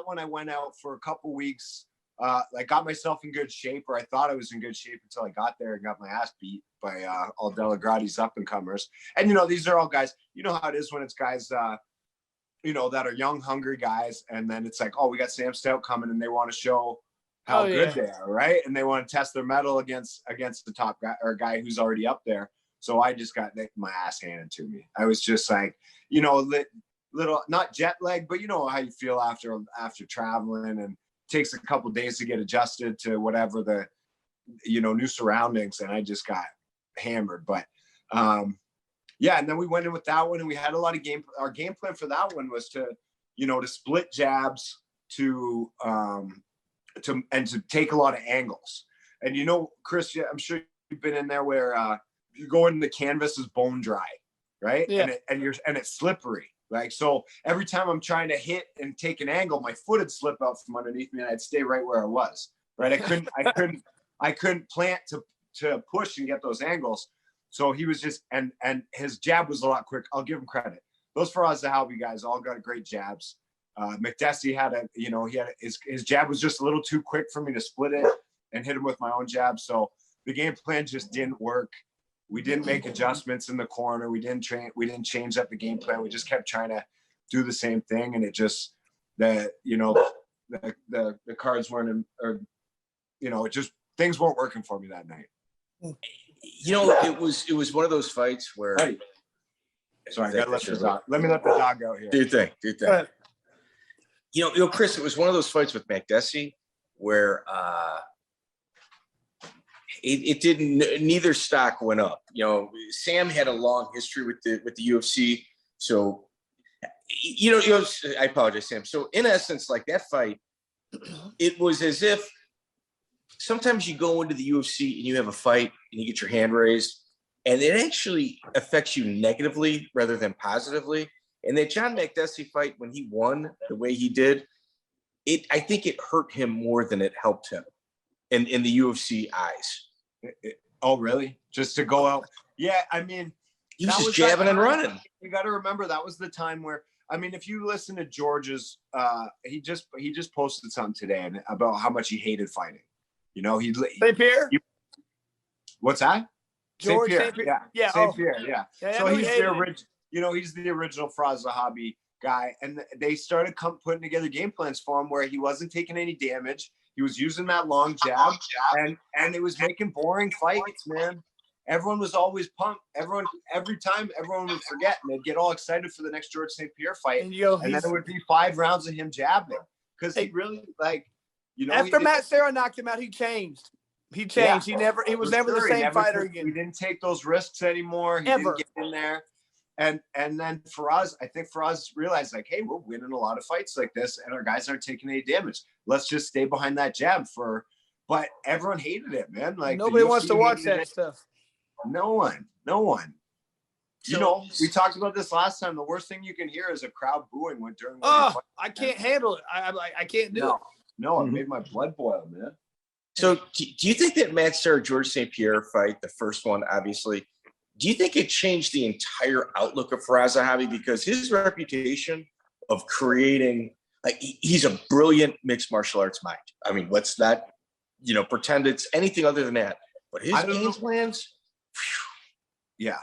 one I went out for a couple weeks. I got myself in good shape, or I thought I was in good shape until I got there and got my ass beat by all Dellagrotte's up and comers. And these are all guys. You know how it is when it's guys, that are young, hungry guys, and then it's like, oh, we got Sam Stout coming, and they want to show how good they are, right? And they want to test their mettle against the top guy or guy who's already up there. So I just got my ass handed to me. I was just like, little not jet lag, but you know how you feel after traveling, and it takes a couple of days to get adjusted to whatever the new surroundings, and I just got hammered. But and then we went in with that one, and we had a lot of our game plan for that one was to split jabs to take a lot of angles. And Chris, I'm sure you've been in there where you go in, the canvas is bone dry, right? Yeah. And it's slippery. Like, so every time I'm trying to hit and take an angle, my foot would slip out from underneath me and I'd stay right where I was. Right. I couldn't plant to push and get those angles. So he was just, and his jab was a lot quicker. I'll give him credit. Those Faraz Zahabi guys all got great jabs. Makdessi had his jab was just a little too quick for me to split it and hit him with my own jab. So the game plan just didn't work. We didn't make adjustments in the corner. We didn't change up the game plan. We just kept trying to do the same thing. And it just, the cards weren't, it just, things weren't working for me that night. It was one of those fights where. Right. Sorry, let me let the dog out here. Do you think? Chris, it was one of those fights with Makdessi where it didn't. Neither stock went up. Sam had a long history with the UFC, so I apologize, Sam. So in essence, like that fight, it was as if sometimes you go into the UFC and you have a fight and you get your hand raised, and it actually affects you negatively rather than positively. And that John Makdessi fight, when he won the way he did, I think it hurt him more than it helped him in the UFC eyes. Oh, really? Just to go out? Yeah, I mean, he was just jabbing and running. You got to remember that was the time where, I mean, if you listen to George's, he just posted something today about how much he hated fighting. St. Pierre. What's that? George St. Pierre. Yeah. St. Pierre. Yeah. So he's the original. He's the original Faraz Zahabi guy, and they started putting together game plans for him where he wasn't taking any damage. He was using that long jab, and it was making boring fights, man. Everyone was always pumped. Every time, everyone would forget, and they'd get all excited for the next George St. Pierre fight. And then it would be 5 rounds of him jabbing because he really After Matt Serra knocked him out, he changed. He changed. Yeah, he was never the same fighter again. He didn't take those risks anymore. He didn't get in there. And then I think Faraz realized, like, hey, we're winning a lot of fights like this, and our guys aren't taking any damage. Let's just stay behind that jab but everyone hated it, man. Like, nobody wants to watch that stuff. No one. So, we talked about this last time. The worst thing you can hear is a crowd booing during. I can't handle it. I can't do it. No, it made my blood boil, man. So do you think that Matt Serra George St. Pierre fight, the first one, obviously, do you think it changed the entire outlook of Faraz Zahabi? Because his reputation of creating, like, he's a brilliant mixed martial arts mind. I mean, let's not, pretend it's anything other than that. But his game plans, yeah.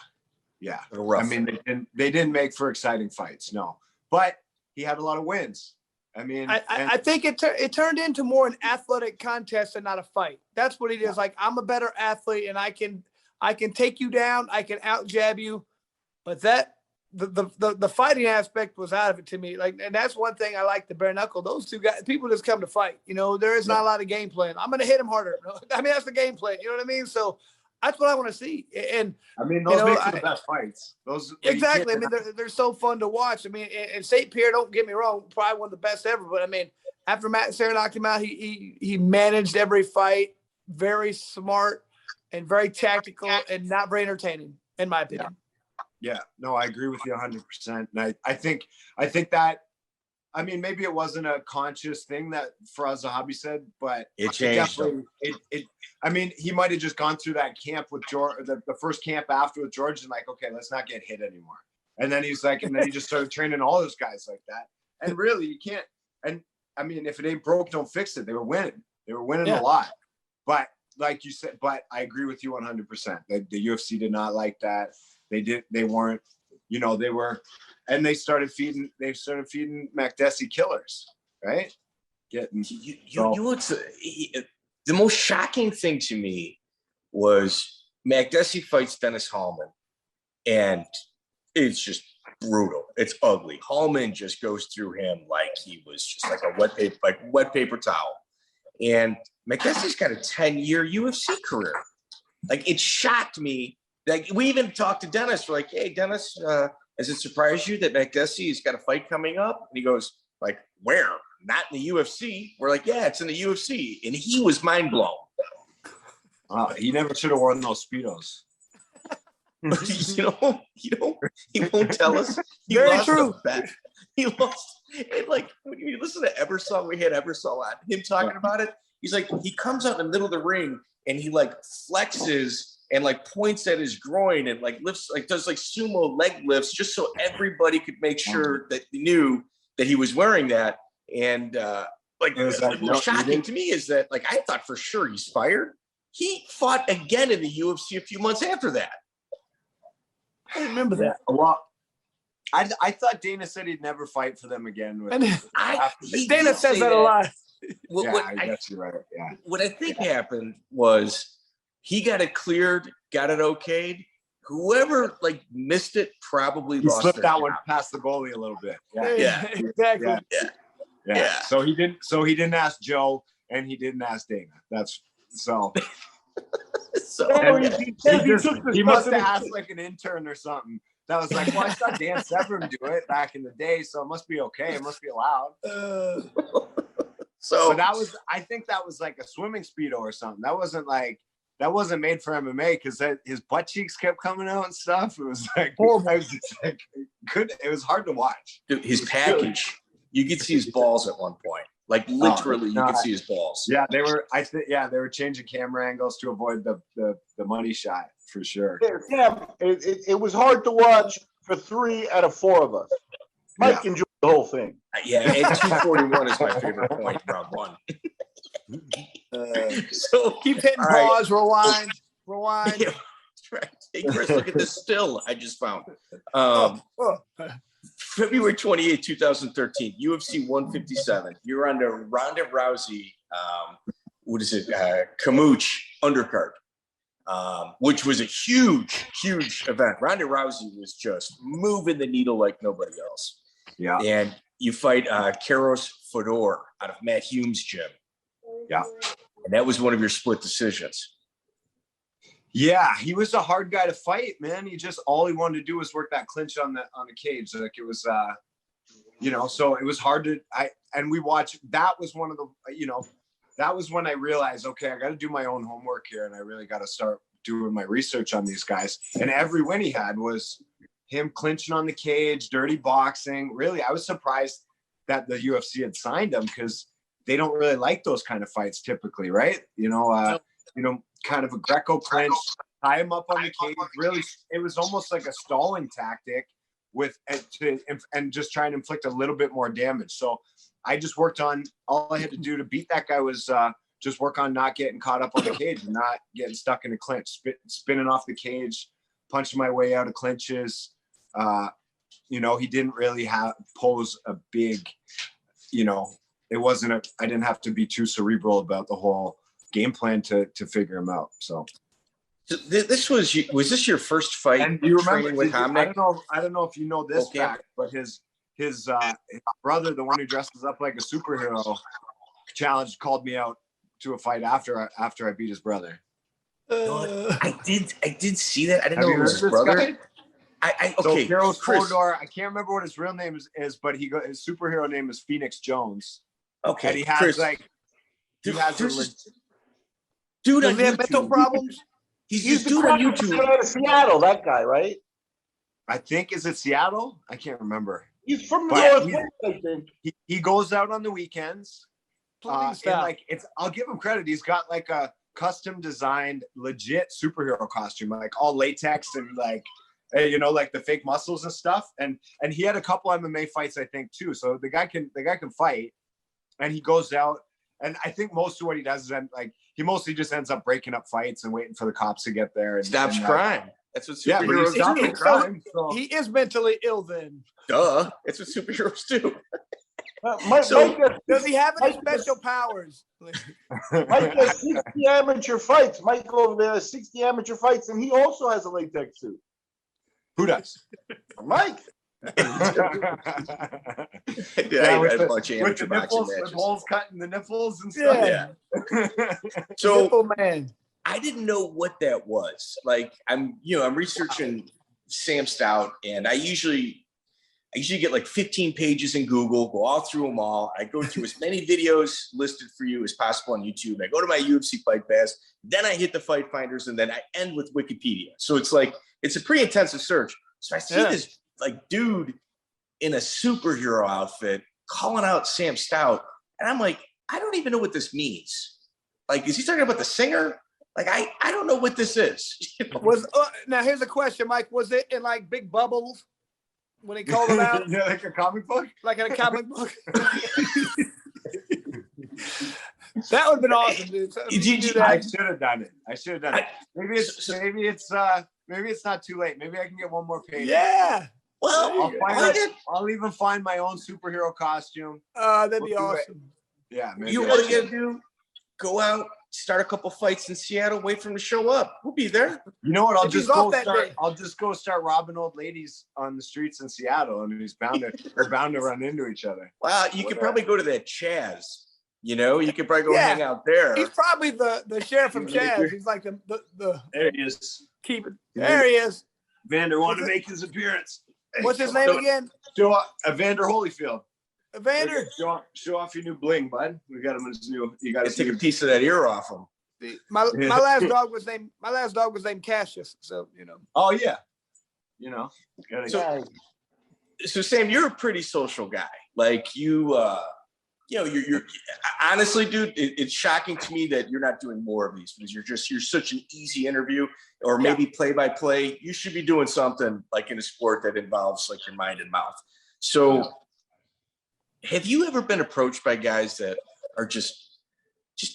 I mean, they didn't make for exciting fights, no. But he had a lot of wins. I mean, I think it turned into more an athletic contest and not a fight. That's what it is. Like, I'm a better athlete, and I can take you down. I can out jab you, but the fighting aspect was out of it to me. Like, and that's one thing I like the bare knuckle. Those two guys, people just come to fight. There is not a lot of game plan. I'm going to hit him harder. I mean, that's the game plan. You know what I mean? So That's what I want to see. And I mean, those make for the best fights. Those exactly. I mean, they're so fun to watch. I mean, and St. Pierre, don't get me wrong, probably one of the best ever. But I mean, after Matt Serra knocked him out, he managed every fight, very smart and very tactical and not very entertaining, in my opinion. Yeah. No, I agree with you 100%. And I think that, I mean, maybe it wasn't a conscious thing that Faraz Zahabi said, but it changed. I mean, he might have just gone through that camp with George, the first camp after with George, and like, okay, let's not get hit anymore. And then he's like, and then he just started training all those guys like that. And really, you can't. And I mean, if it ain't broke, don't fix it. They were winning. They were winning a lot. But like you said, but I agree with you 100%. The UFC did not like that. They weren't, you know, they were. And they started feeding Makdessi killers, right? The most shocking thing to me was Makdessi fights Dennis Hallman, and it's just brutal. It's ugly. Hallman just goes through him like he was just like a wet paper towel. And Makdessi's got a 10-year UFC career. Like, it shocked me. Like, we even talked to Dennis. We're like, hey, Dennis, does it surprise you that Makdessi's got a fight coming up? And he goes, like, where? Not in the UFC. We're like, yeah, it's in the UFC. And he was mind blown. He never should have worn those Speedos. He won't tell us. He Very lost true. a bet. He lost. And like, when you listen to Ebersol, we had Ebersol on him talking about it. He's like, he comes out in the middle of the ring and he like flexes and like points at his groin and like lifts, like does like sumo leg lifts just so everybody could make sure that he knew that he was wearing that. And what's shocking to me is that, like, I thought for sure he's fired. He fought again in the UFC a few months after that. I remember that. Well, I thought Dana said he'd never fight for them again. Dana says that a lot. I guess you're right. Yeah. What I think happened was he got it cleared, got it okayed. Whoever like missed it probably lost. Slipped that one past the goalie a little bit. Yeah, exactly. Yeah. So he didn't ask Joe, and he didn't ask Dana. That's so. He must have asked like an intern or something. That was like, well, I saw Dan Severn do it back in the day, so it must be okay. It must be allowed. So I think that was like a swimming Speedo or something. That wasn't made for MMA because his butt cheeks kept coming out and stuff. It was like, it was hard to watch. Dude, his package, you could see his balls at one point. Like literally, you could see his balls. Yeah, they were changing camera angles to avoid the money shot for sure. Yeah, it was hard to watch for 3 out of 4 of us. Mike enjoyed the whole thing. Yeah, and 241 is my favorite point, round 1. So keep hitting pause, rewind. Yeah, that's right. Hey, Chris, look at this still I just found. February 28, 2013, UFC 157. You're on the Ronda Rousey, Kamooch undercard, which was a huge event. Ronda Rousey was just moving the needle like nobody else. Yeah. And you fight Caros Fodor out of Matt Hume's gym. Yeah. And that was one of your split decisions. Yeah, he was a hard guy to fight, man. All he wanted to do was work that clinch on the cage. Like it was, so it was hard to. We watched. That was one of the, that was when I realized, okay, I got to do my own homework here, and I really got to start doing my research on these guys. And every win he had was him clinching on the cage, dirty boxing. Really, I was surprised that the UFC had signed him because they don't really like those kind of fights typically, right? Kind of a Greco clinch, tie him up on the cage. Really, it was almost like a stalling tactic and just trying to inflict a little bit more damage. So I just worked on, all I had to do to beat that guy was just work on not getting caught up on the cage and not getting stuck in a clinch, spinning off the cage, punching my way out of clinches. He didn't really pose a big, I didn't have to be too cerebral about the whole game plan to figure him out. So this was this your first fight? And do you remember with Hamnick? I don't know if you know this fact, but his brother, the one who dresses up like a superhero, called me out to a fight after I beat his brother. I did see that. I didn't Have know you it was heard his this brother. guy? Okay, So Caros Chris. Fodor, I can't remember what his real name is, but his superhero name is Phoenix Jones. Okay, And he has Chris, dude on Does he have mental YouTube. problems? He's He's this dude on YouTube. out of Seattle, that guy, right? I think, is it Seattle? I can't remember. He's from the But Northwest, I think. He goes out on the weekends. Please And stop. I'll give him credit. He's got like a custom designed legit superhero costume, like all latex and like the fake muscles and stuff. And he had a couple MMA fights, I think, too. So the guy can fight, and he goes out. And I think most of what he does is he mostly just ends up breaking up fights and waiting for the cops to get there. And Stops crime. That's what Yeah, but superheroes he's stopping do. crime. So. He is mentally ill then. Duh. That's what superheroes do. Mike Does he have any special powers? has 60 amateur fights. Mike over there has 60 amateur fights, and he also has a latex suit. Who does? Mike. I had a bunch of amateur boxing matches. With holes cutting the nipples and stuff. Yeah. So Nipple man. I didn't know what that was. Like I'm researching Sam Stout, and I usually get like 15 pages in Google, go all through them all. I go through as many videos listed for you as possible on YouTube. I go to my UFC Fight Pass, then I hit the Fight Finders, and then I end with Wikipedia. So it's a pretty intensive search. So I see this like dude in a superhero outfit calling out Sam Stout, and I'm like, I don't even know what this means. Like, is he talking about the singer? Like, I don't know what this is. Now here's a question, Mike. Was it in like big bubbles when he called him out? Yeah, like a comic book? Like in a comic book? That would have been awesome, dude. So I should have done it. Maybe it's not too late. Maybe I can get one more page. Yeah. Well, I'll even find my own superhero costume. That'd be awesome. Yeah, maybe. You know what you gotta do? Go out, start a couple fights in Seattle, wait for him to show up. We'll be there. You know what? I'll just go start robbing old ladies on the streets in Seattle, and we're bound to run into each other. Well, you could probably go to that Chaz. You could probably go hang out there. He's probably the sheriff from Chaz. He's like the There he is. There he is. Vander wanted to make his appearance. What's his name again? Evander Holyfield. Evander. Show off your new bling, bud. We got him in his new. You got to take a piece of that ear off him. My last dog was named Cassius. So Oh yeah. So Sam, you're a pretty social guy. Like you're honestly, dude, it's shocking to me that you're not doing more of these because you're such an easy interview or maybe play-by-play. You should be doing something like in a sport that involves like your mind and mouth. So have you ever been approached by guys that are just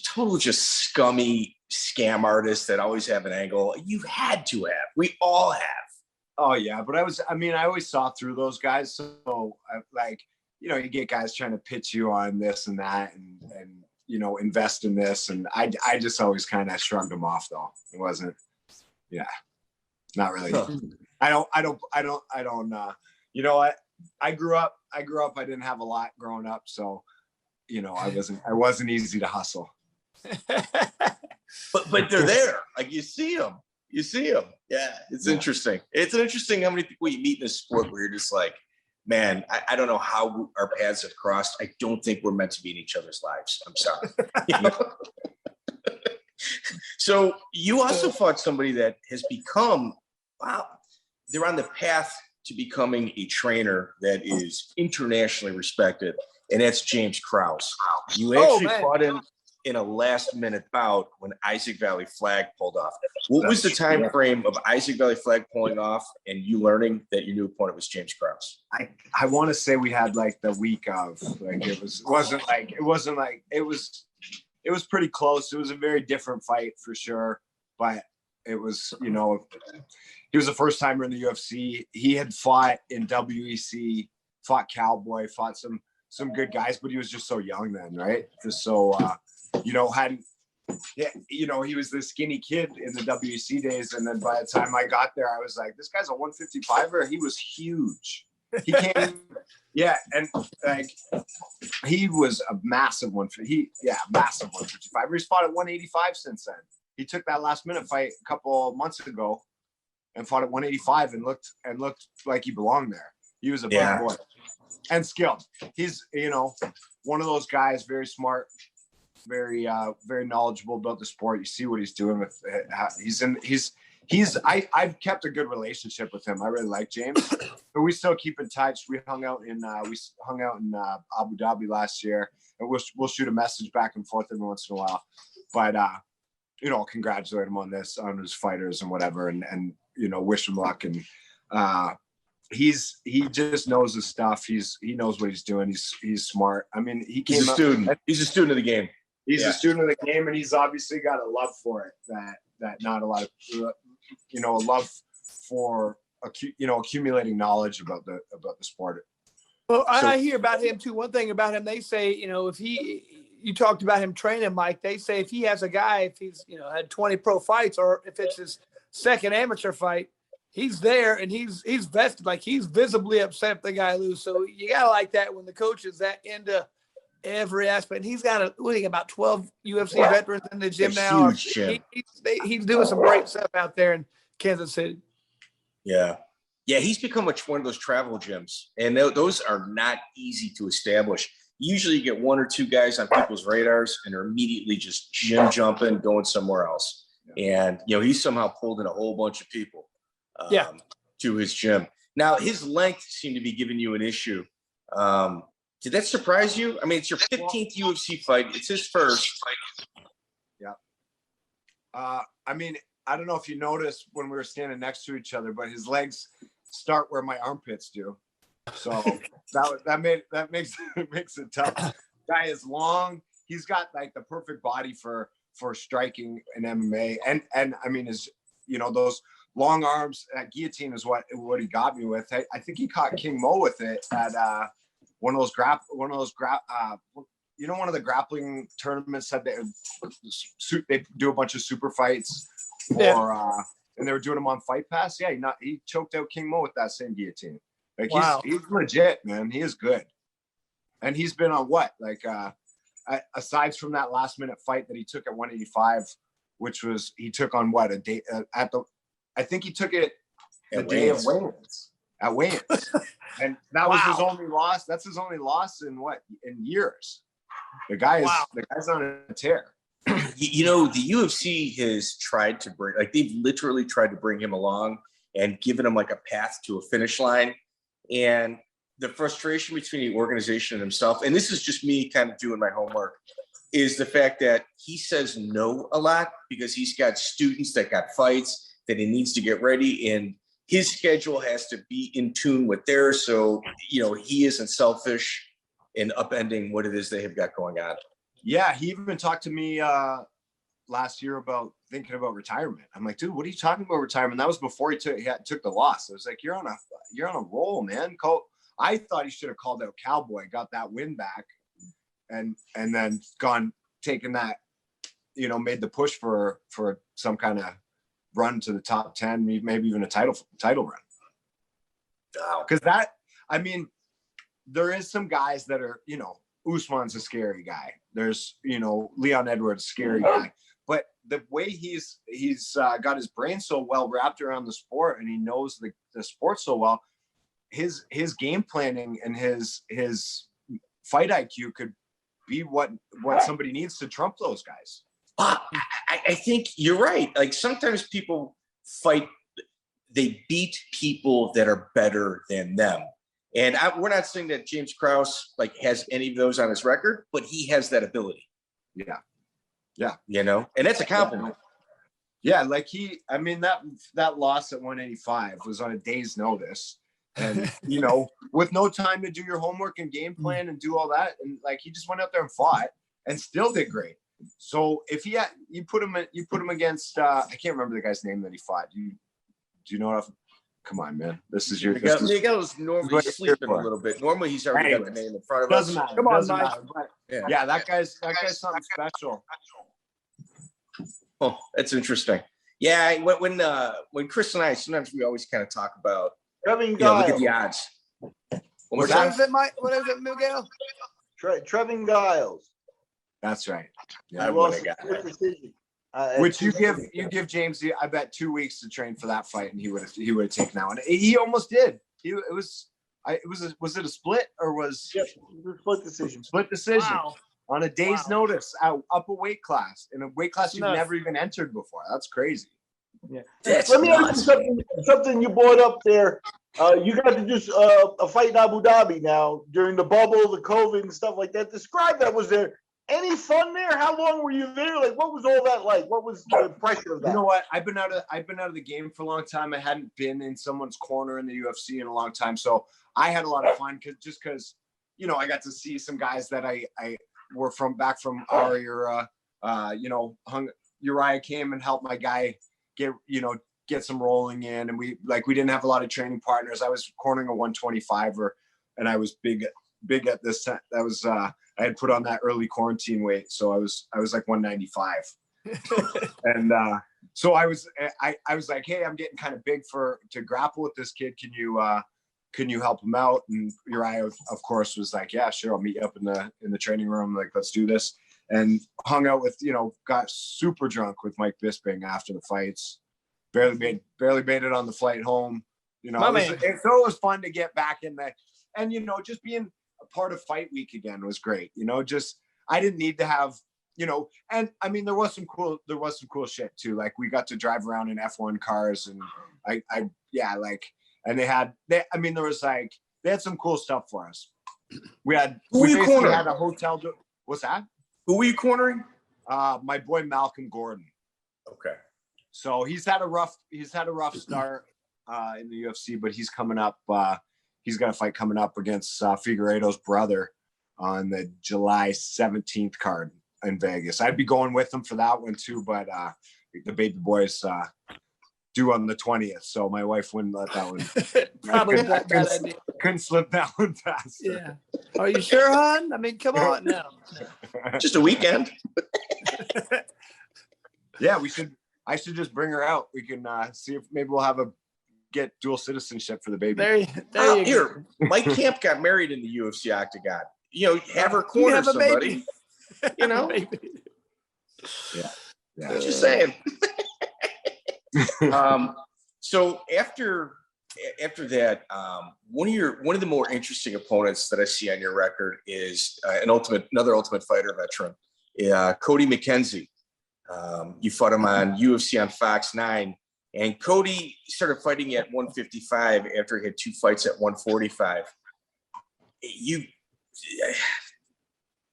total scummy scam artists that always have an angle? You've had to have. We all have. Oh yeah, but I always saw through those guys. So you get guys trying to pitch you on this and that and invest in this. And I just always kind of shrugged them off though. It wasn't, not really. Huh. I don't, you know what? I grew up, I didn't have a lot growing up. So, I wasn't easy to hustle. But they're there. Like you see them. Yeah. It's interesting. It's interesting how many people you meet in this sport where you're just like, man, I don't know how our paths have crossed. I don't think we're meant to be in each other's lives. I'm sorry. So you also fought somebody that has become, they're on the path to becoming a trainer that is internationally respected, and that's James Krause. You actually fought him in a last-minute bout when Isaac Valley Flag pulled off. What was the time frame of Isaac Valley Flag pulling off and you learning that your new opponent was James Krause? I want to say we had like the week of, like it was pretty close. It was a very different fight for sure, but it was, he was the first timer in the UFC. He had fought in WEC, fought Cowboy, fought some good guys, but he was just so young then, right? Just so, he was the skinny kid in the WEC days. And then by the time I got there, I was like, this guy's a 155er. He was huge. He came, and like he was a massive 155. He's fought at 185 since then. He took that last minute fight a couple months ago and fought at 185 and looked like he belonged there. He was a big boy and skilled. He's, one of those guys, very smart, very knowledgeable about the sport. You see what he's doing with I've kept a good relationship with him. I really like James, but we still keep in touch. We hung out in Abu Dhabi last year, and we'll shoot a message back and forth every once in a while. But congratulate him on his fighters and whatever, and wish him luck. And he just knows his stuff. He knows what he's doing. He's smart. I mean, he's a student. He's a student of the game. He's a student of the game, and he's obviously got a love for it that not a lot of, a love for, accumulating knowledge about the sport. Well, I hear about him too. One thing about him, they say, if you talked about him training, Mike, they say if he has a guy, if he's, had 20 pro fights, or if it's his second amateur fight, he's there and he's vested, like he's visibly upset if the guy loses. So you got to like that when the coach is that into every aspect. He's got about 12 UFC veterans in the gym now. He's doing some great stuff out there in Kansas City. Yeah. Yeah, he's become one of those travel gyms, and those are not easy to establish. Usually you get one or two guys on people's radars and are immediately just gym jumping, going somewhere else. And, he's somehow pulled in a whole bunch of people to his gym. Now, his length seemed to be giving you an issue. Did that surprise you? I mean, it's your 15th UFC fight. It's his first. Yeah. I mean, I don't know if you noticed when we were standing next to each other, but his legs start where my armpits do. So that makes it tough. Guy is long. He's got like the perfect body for striking in MMA, and I mean, those long arms. That guillotine is what he got me with. I think he caught King Mo with it at one of the grappling tournaments that they do a bunch of super fights, and they were doing them on Fight Pass. Yeah, he choked out King Mo with that same guillotine. Like he's legit, man. He is good, and he's been on aside from that last minute fight that he took at 185, which was he took on a day I think he took it the day of weigh-ins at weigh-ins, and that was his only loss. That's his only loss in years. The guy's on a tear. The UFC has tried to they've literally tried to bring him along and given him like a path to a finish line. And the frustration between the organization and himself, and this is just me kind of doing my homework, is the fact that he says no a lot because he's got students that got fights that he needs to get ready, and his schedule has to be in tune with theirs. So, he isn't selfish in upending what it is they have got going on. Yeah, he even talked to me last year about thinking about retirement. I'm like, dude, what are you talking about retirement? That was before he took the loss. I was like, you're on a roll, man. I thought he should have called out Cowboy, got that win back, and then taken that, made the push for some kind of run to the top 10, maybe even a title run. Because there is some guys that are, Usman's a scary guy. There's, Leon Edwards, scary guy. But the way he's got his brain so well wrapped around the sport, and he knows the sport so well, his game planning and his fight IQ could be what somebody needs to trump those guys. I think you're right. Like sometimes people they beat people that are better than them. And we're not saying that James Krause has any of those on his record, but he has that ability. Yeah. And that's a compliment. Yeah. That loss at 185 was on a day's notice. And, with no time to do your homework and game plan and do all that. And he just went out there and fought and still did great. So if you put him against, I can't remember the guy's name that he fought. Do you know what? Come on, man. This is your. Miguel's normally sleeping a little bit. Normally, he's already got the name in front of us. Doesn't matter. Come on, Mike. Yeah, that guy's something special. Oh, that's interesting. Yeah, when Chris and I, sometimes we always kind of talk about, look at the odds. What is it, Mike? What is it, Miguel? Trevin Giles. That's right. Yeah, I lost a decision. Which you give James, I bet 2 weeks to train for that fight, and he would have taken that one. He almost did. Was it a split or was? Yep, split decision. Split decision. Wow. On a day's notice, up a weight class, in a weight class you've never even entered before. That's crazy. Yeah. That's Let me ask nuts. you something you brought up there. You got to do a fight in Abu Dhabi now during the bubble, the COVID and stuff like that. Describe that. Was there any fun there? How long were you there? Like, what was all that like? What was the pressure of that? You know what? I've been out of the game for a long time. I hadn't been in someone's corner in the UFC in a long time, so I had a lot of fun because I got to see some guys that I were back from our era. Uriah came and helped my guy get some rolling in, and we didn't have a lot of training partners. I was cornering a 125er, and I was big at this time. That was I had put on that early quarantine weight, so I was like 195. And so I was like, hey, I'm getting kind of big to grapple with this kid. Can you help him out? And Uriah, of course, was like, yeah, sure, I'll meet you up in the training room. Like, let's do this. And hung out with, got super drunk with Mike Bisping after the fights. Barely made it on the flight home. It was fun to get back in there. And, just being a part of fight week again was great. I didn't need to have, and I mean, there was some cool shit too. Like, we got to drive around in F1 cars, and and they had some cool stuff for us. We basically had a hotel. What's that? Who were you cornering? My boy Malcolm Gordon. Okay. So he's had a rough start in the UFC, but he's coming up. He's got a fight coming up against Figueiredo's brother on the July 17th card in Vegas. I'd be going with him for that one too, but the baby boy's due on the 20th, so my wife wouldn't let that one. Probably not bad idea. Couldn't slip that one past. Yeah. Are you sure, hon? I mean, come on now. Just a weekend. Yeah, I should just bring her out. We can see if maybe we'll get dual citizenship for the baby. There you go. Mike Camp got married in the UFC octagon. Have her corner have a somebody. Baby. Yeah. Just saying. So after that, one of the more interesting opponents that I see on your record is another Ultimate Fighter veteran, Cody McKenzie. You fought him on UFC on Fox 9, and Cody started fighting at 155 after he had 2 fights at 145.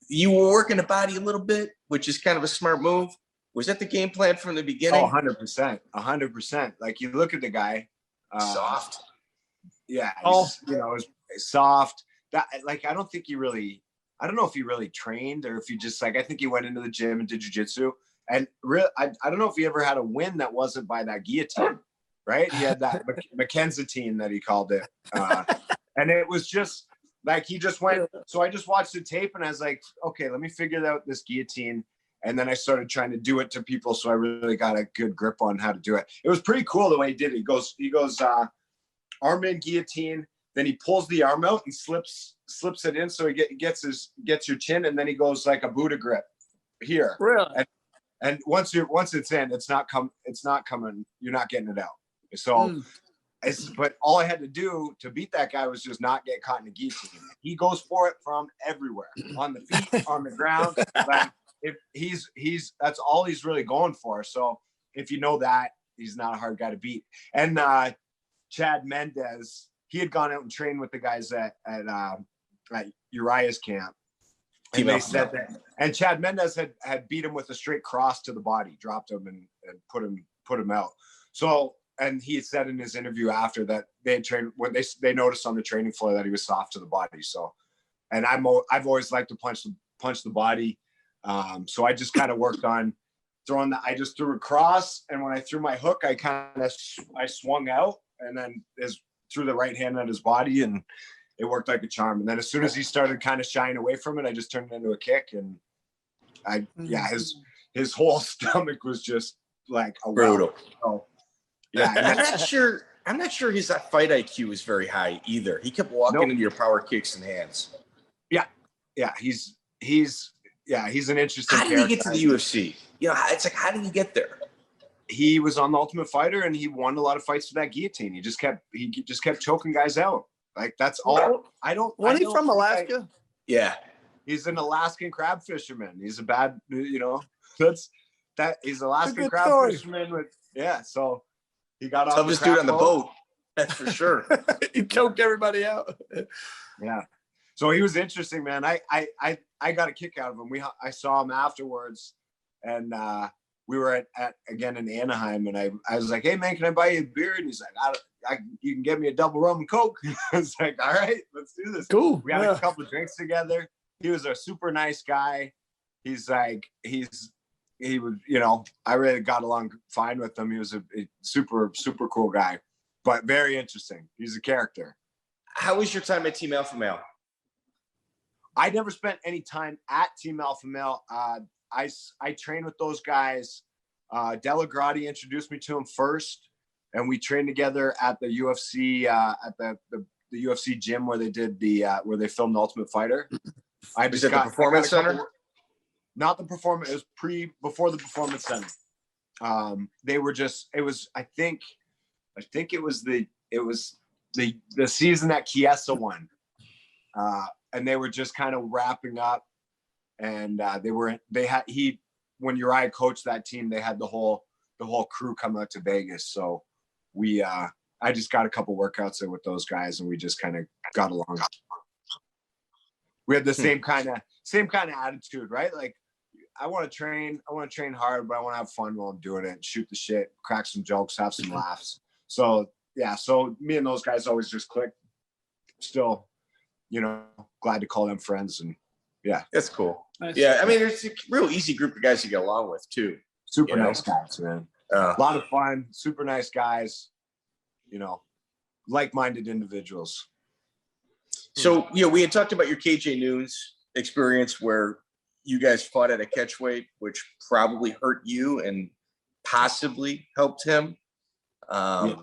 You were working the body a little bit, which is kind of a smart move. Was that the game plan from the beginning? 100%. 100%. Like, you look at the guy. Soft. Yeah. It's soft. That, like, I don't know if he really trained, or if he just, I think he went into the gym and did jiu-jitsu. And I don't know if he ever had a win that wasn't by that guillotine, right? He had that McKenzie that he called it. And it was just like, he just went. So I just watched the tape, and I was like, okay, let me figure out this guillotine. And then I started trying to do it to people, so I really got a good grip on how to do it. It was pretty cool the way he did it. He goes arm in guillotine, then he pulls the arm out and slips it in, so he gets your chin, and then he goes like a Buddha grip here. Really? And once it's in, it's not coming. You're not getting it out. So, but all I had to do to beat that guy was just not get caught in a guillotine. He goes for it from everywhere, on the feet, on the ground. Like, if that's all he's really going for. So if you know that, he's not a hard guy to beat. And Chad Mendez, he had gone out and trained with the guys at Uriah's camp. And they said that, and Chad Mendez had beat him with a straight cross to the body, dropped him and put him out. So, and he had said in his interview after that they had trained, when they noticed on the training floor that he was soft to the body. So, and I've always liked to punch the body. So I just kind of worked on I just threw a cross, and when I threw my hook, I swung out, and then threw the right hand on his body, and it worked like a charm. And then as soon as he started kind of shying away from it, I just turned it into a kick, and his whole stomach was just like a brutal. So, yeah, I'm not sure his fight IQ is very high either. He kept walking into your power kicks and hands. Yeah, he's an interesting. How did he get to the UFC? you know, it's like, how did he get there? He was on The Ultimate Fighter, and he won a lot of fights with that guillotine. He just kept choking guys out. Like, that's all. Wasn't he from Alaska? Yeah. He's an Alaskan crab fisherman. He's a bad, you know, he's an Alaskan crab fisherman so he got off toughest dude on the boat. That's for sure. He choked everybody out. Yeah. So he was interesting, man. I got a kick out of him. I saw him afterwards, and we were at again in Anaheim, and I was like, "Hey man, can I buy you a beer?" And he's like, you can get me a double rum and Coke. I was like, "All right, let's do this." Cool. We had a couple of drinks together. He was a super nice guy. He was, you know, I really got along fine with him. He was a super, super cool guy, but very interesting. He's a character. How was your time at Team Alpha Male? I never spent any time at Team Alpha Male. I trained with those guys. Dellagrotte introduced me to him first, and we trained together at the UFC at the UFC gym where they did where they filmed The Ultimate Fighter. I just got the Performance Center. Not the performance. It was before the Performance Center. They were just. It was. I think it was the season that Chiesa won, and they were just kind of wrapping up. And when Uriah coached that team, they had the whole crew come out to Vegas. So I just got a couple workouts there with those guys, and we just kind of got along. We had the same kind of attitude, right? Like, I want to train hard, but I want to have fun while I'm doing it, shoot the shit, crack some jokes, have some laughs. So yeah, so me and those guys always just clicked. Still, you know, glad to call them friends, and yeah, that's cool. Nice. Yeah, I mean, it's a real easy group of guys to get along with too. Super nice guys, man. A lot of fun, super nice guys. You know, like-minded individuals. So, you know, we had talked about your KJ Noons experience where you guys fought at a catchweight, which probably hurt you and possibly helped him. And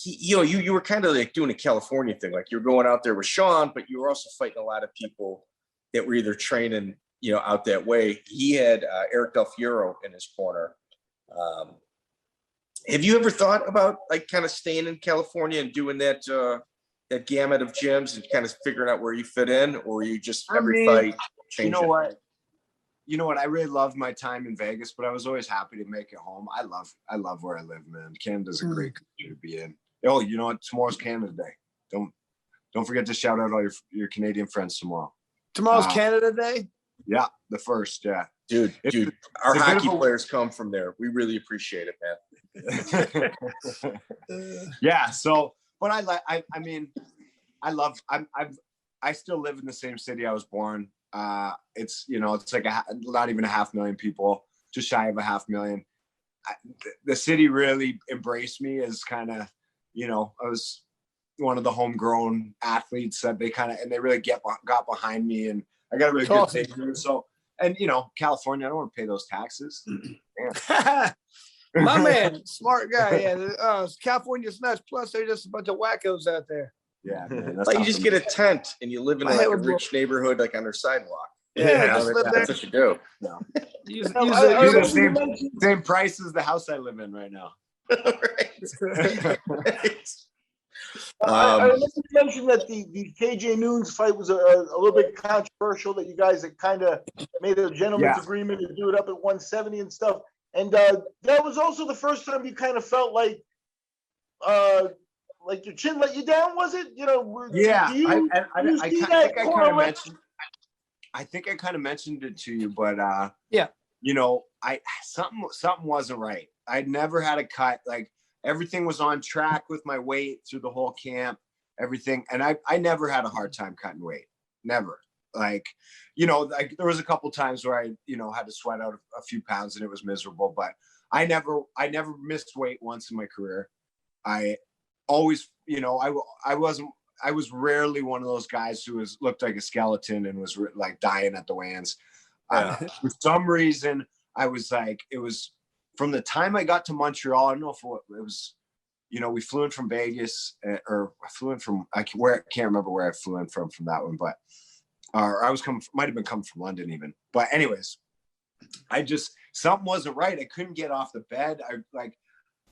you were kind of like doing a California thing, like you're going out there with Shawn, but you were also fighting a lot of people that were either training, you know, out that way. He had Eric Del Fiero in his corner. Have you ever thought about like kind of staying in California and doing that gamut of gyms and kind of figuring out where you fit in, or you just every fight change? You know what? I really loved my time in Vegas, but I was always happy to make it home. I love where I live, man. Canada's a great country to be in. Oh, you know what? Tomorrow's Canada Day. Don't forget to shout out all your Canadian friends tomorrow. Tomorrow's Canada Day? Yeah, the first, yeah. Dude, our hockey players come from there. We really appreciate it, man. Yeah, so, but I still live in the same city I was born. It's, you know, it's like not even 500,000 people, just shy of 500,000. The city really embraced me as kind of, you know, I was one of the homegrown athletes that they really got behind me, and I got a really good take here. So, and you know, California, I don't want to pay those taxes. My man, smart guy. Yeah, California's nuts. Plus, they're just a bunch of wackos out there. Yeah, man, like you just get a tent and you live in like a rich neighborhood, like on their sidewalk. Yeah, that's what you do. No. Use the same price as the house I live in right now. I mentioned that the KJ Noons fight was a little bit controversial, that you guys had kind of made a gentleman's agreement to do it up at 170 and stuff. And that was also the first time you kind of felt like your chin let you down, was it? You know, I think I kind of mentioned it to you, but yeah, you know, something wasn't right. I'd never had a cut. Like, everything was on track with my weight through the whole camp, everything. And I never had a hard time cutting weight. Never. Like, you know, like there was a couple times where I, you know, had to sweat out a few pounds and it was miserable, but I never missed weight once in my career. I always, you know, I was rarely one of those guys who looked like a skeleton and was like dying at the weigh-ins. For some reason, I was like, it was from the time I got to Montreal. I don't know if it was, you know, we flew in from Vegas, or I flew in from, I can't remember where I flew in from that one, but, or I was might have been coming from London even. But anyways, something wasn't right. I couldn't get off the bed.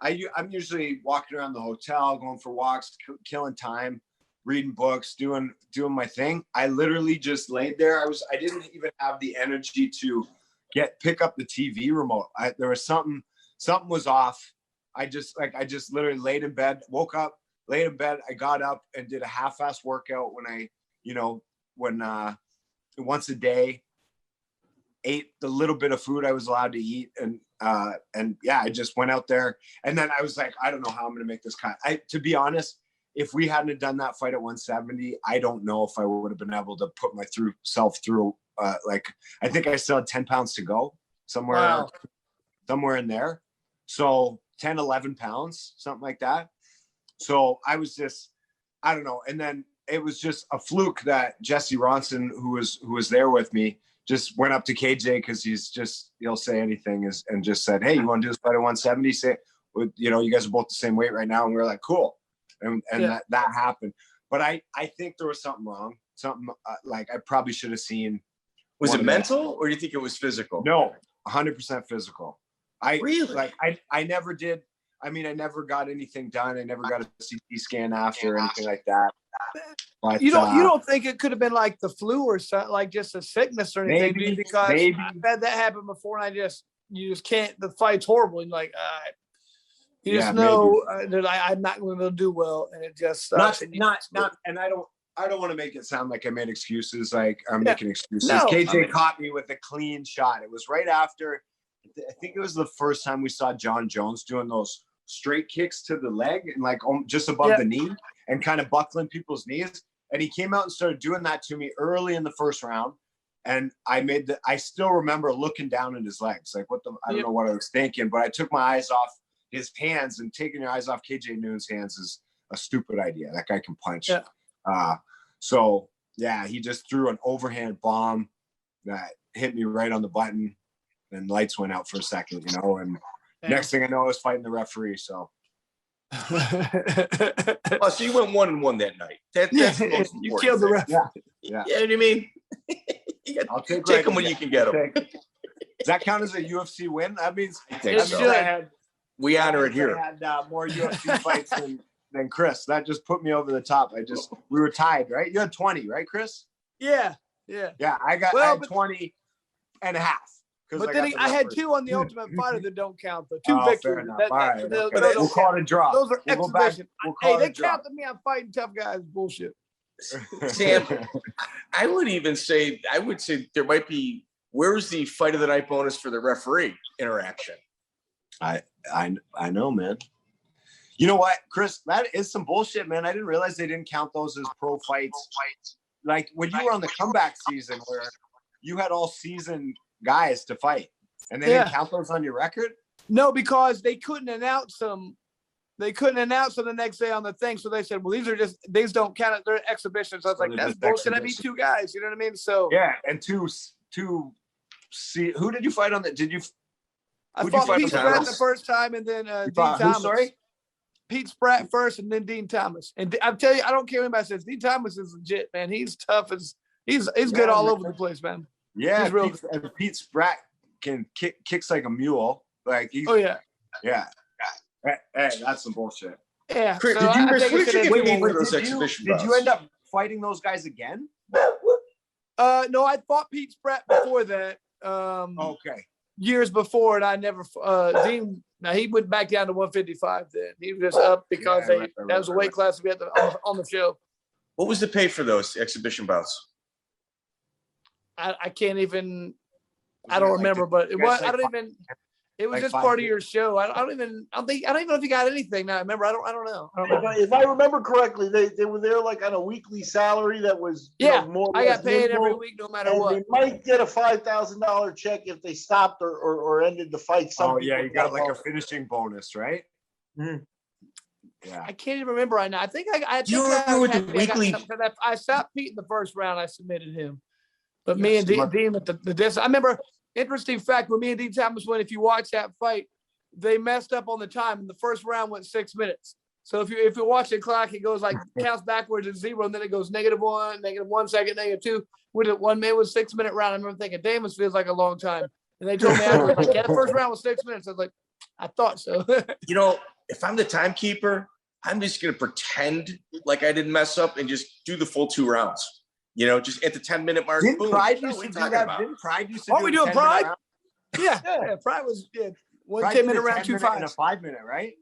I'm usually walking around the hotel, going for walks, killing time, reading books, doing my thing. I literally just laid there. I didn't even have the energy to pick up the TV remote. There was something was off. I just literally laid in bed, woke up, laid in bed. I got up and did a half-ass workout once a day, ate the little bit of food I was allowed to eat. And I just went out there. And then I was like, I don't know how I'm going to make this cut. To be honest, if we hadn't done that fight at 170, I don't know if I would have been able to put myself through. I think I still had 10 pounds to go somewhere in there. So 10, 11 pounds, something like that. So I was just, I don't know. And then it was just a fluke that Jesse Ronson, who was there with me, just went up to KJ because he'll say anything and just said, hey, you want to do this fight at 170? You guys are both the same weight right now. And we were like, cool. And that happened. But I think there was something wrong. Something I probably should have seen. Was it mental or do you think it was physical? No, 100% physical. Really? I never did. I mean, I never got anything done. I never got a CT scan after or anything like that. But, you don't think it could have been like the flu or something, like just a sickness or anything? Maybe, because I've had that happen before, and you just can't. The fight's horrible, and like you just know that I'm not going to do well, and it just sucks. And I don't want to make it sound like I made excuses. Like I'm making excuses. No. KJ caught me with a clean shot. It was right after. I think it was the first time we saw John Jones doing those straight kicks to the leg and like just above the knee and kind of buckling people's knees. And he came out and started doing that to me early in the first round. And I still remember looking down at his legs. Like I don't know what I was thinking, but I took my eyes off his hands, and taking your eyes off KJ Noon's hands is a stupid idea. That guy can punch. Yeah. So yeah, he just threw an overhand bomb that hit me right on the button. And lights went out for a second, and next thing I know, I was fighting the referee. So, so you went 1-1 that night. That's the most you killed the referee. Yeah. You know what I mean? I'll take them when you can get them. Does that count as a UFC win? That means we honor it here. I had more UFC fights than Chris. That just put me over the top. We were tied, right? You had 20, right, Chris? Yeah. I had 20 and a half. But then I had 2 on the Ultimate Fighter that don't count. The 2 victories. We'll call it a draw. Those are exhibitions. They draw. counted me. I'm fighting tough guys. Bullshit. Sam, I would say there might be. Where's the fight of the night bonus for the referee interaction? I know, man. You know what, Chris? That is some bullshit, man. I didn't realize they didn't count those as pro fights. Like when you were on the comeback season, where you had all season guys to fight, and they didn't count those on your record. No, because they couldn't announce them. They couldn't announce them the next day on the thing, so they said, "Well, these don't count it. They're exhibitions." So I was like, "That's bullshit." I beat 2 guys. You know what I mean? So yeah, and two. See, who did you fight on that? I fought Pete Spratt the first time, and then Dean Thomas. Sorry, Pete Spratt first, and then Dean Thomas. And I'm telling you, I don't care what anybody says. Dean Thomas is legit, man. He's tough as he's good all over the place, man. Yeah, he's real. Pete Spratt can kicks like a mule. Like he's yeah. Hey, that's some bullshit. Yeah. Chris, so did you end up fighting those guys again? No, I fought Pete Spratt before that. Okay. Years before, and I never Dean. Now he went back down to 155. Then he was just up because that was a weight class we had on the show. What was the pay for those exhibition bouts? I can't even. I don't remember, but it was. I don't even. It was just part of your show. I don't even know if you got anything now. Remember, I don't know. If I remember correctly, they were there like on a weekly salary that was more. I got paid every week, no matter what. They might get a $5,000 check if they stopped or ended the fight. You got like a finishing bonus, right? Mm-hmm. Yeah, I can't even remember right now. I think I stopped Pete in the first round. I submitted him, but me and Dean at the distance. I remember. Interesting fact, when me and Dean Thomas went, if you watch that fight, they messed up on the time, and the first round went 6 minutes. So if you watch the clock, it goes like counts backwards at 0, and then it goes -1, -1 second, -2. With it 1 minute was 6 minute round. I remember thinking, damn, this feels like a long time. And they told me afterwards, like, yeah, the first round was 6 minutes. I was like, I thought so. You know, if I'm the timekeeper, I'm just going to pretend like I didn't mess up and just do the full 2 rounds. You know, just at the 10-minute mark. Didn't boom. Pride That's used what to we're do talking that? about. Didn't Pride used to Are do we a doing 10-minute Pride? round? Yeah. Pride was one Pride 10-minute did a round, 2 10-minute and a fives. 5-minute, right?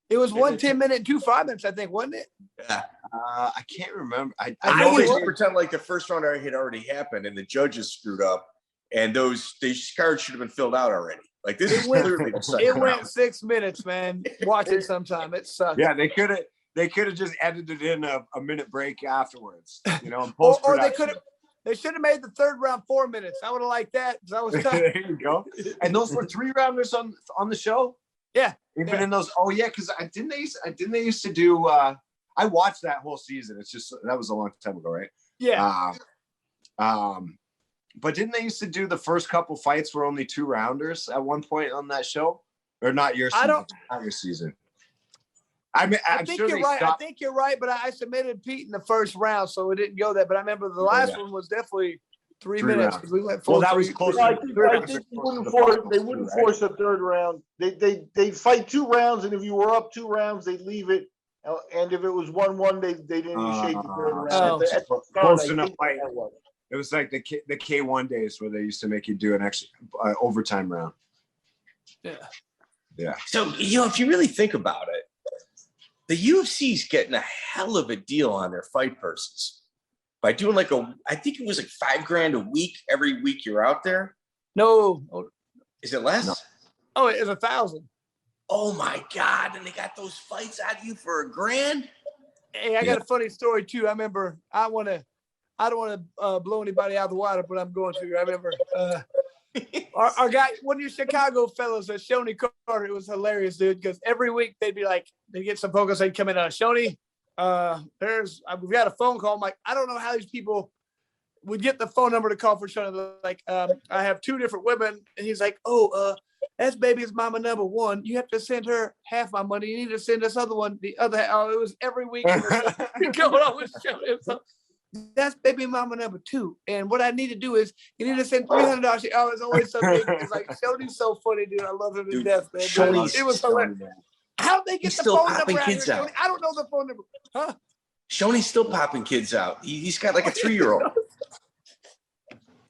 It was 1 10-minute and 2 5 minutes, I think, wasn't it? Yeah. I can't remember. I I know always they did. pretend like the first round had already happened and the judges screwed up, and those cards should have been filled out already. Like this is clearly the second It round. went 6 minutes, man. Watch it sometime. It sucked. Yeah, they could have just edited in a minute break afterwards. You know, in Or post-production. they should have made the third round 4 minutes. I would have liked that because I was tough. There you go. And those were 3-rounders on the show. Yeah. Even in those. Oh yeah, because didn't they used to do. I watched that whole season. It's just that was a long time ago, right? Yeah. But didn't they used to do the first couple fights were only 2-rounders at one point on that show? Or not your season? Not your season. I mean, I think you're right. I think you're right, but I submitted Pete in the first round, so it didn't go there. But I remember the last one was definitely 3 minutes because we went full. Well, that was close. I think they wouldn't force a third round. They fight 2 rounds, and if you were up 2 rounds, they'd leave it. And if it was 1-1, they didn't initiate the third round. Close enough fight. It was like the K1 days where they used to make you do an extra overtime round. Yeah. So, you know, if you really think about it, the UFC's getting a hell of a deal on their fight purses by doing I think it was like $5,000 a week every week you're out there. No. Is it less? No. Oh, it was 1,000. Oh my God. And they got those fights out of you for $1,000? Hey, I got a funny story too. I remember I don't want to blow anybody out of the water, but I'm going to. I remember our guy, one of your Chicago fellows, Shonie Carter. It was hilarious, dude, because every week they'd be like, they get some focus, they'd come in, Shonie, we've got a phone call. I'm like, I don't know how these people would get the phone number to call for Shonie. They're like, I have 2 different women, and he's like, that's baby's mama number 1. You have to send her half my money. You need to send this other one the other half. Oh, it was every week going on with Shonie. So, that's baby mama number 2. And what I need to do is you need to send $300. Oh, it's always something. It's like Shonie's so funny, dude. I love him to death, man. It was hilarious. How'd they get the phone number out here, out? I don't know the phone number. Huh? Shonie's still popping kids out. He's got like a 3-year-old.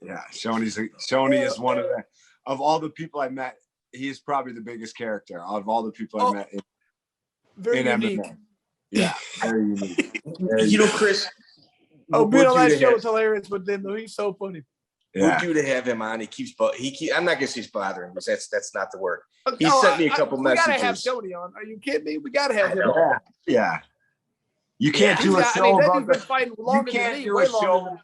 Yeah, Shonie is one of all the people I met. He's probably the biggest character of all the people I met in unique. MMA. Yeah, very unique. You know, Chris. Being on that show is hilarious, but then he's so funny. Yeah. We're due to have him on. I'm not gonna say he's bothering because that's not the word. He sent me a couple messages. We gotta have Shonie on. Are you kidding me? We gotta have him. Yeah. You can't do a show about been fighting longer than me, way longer.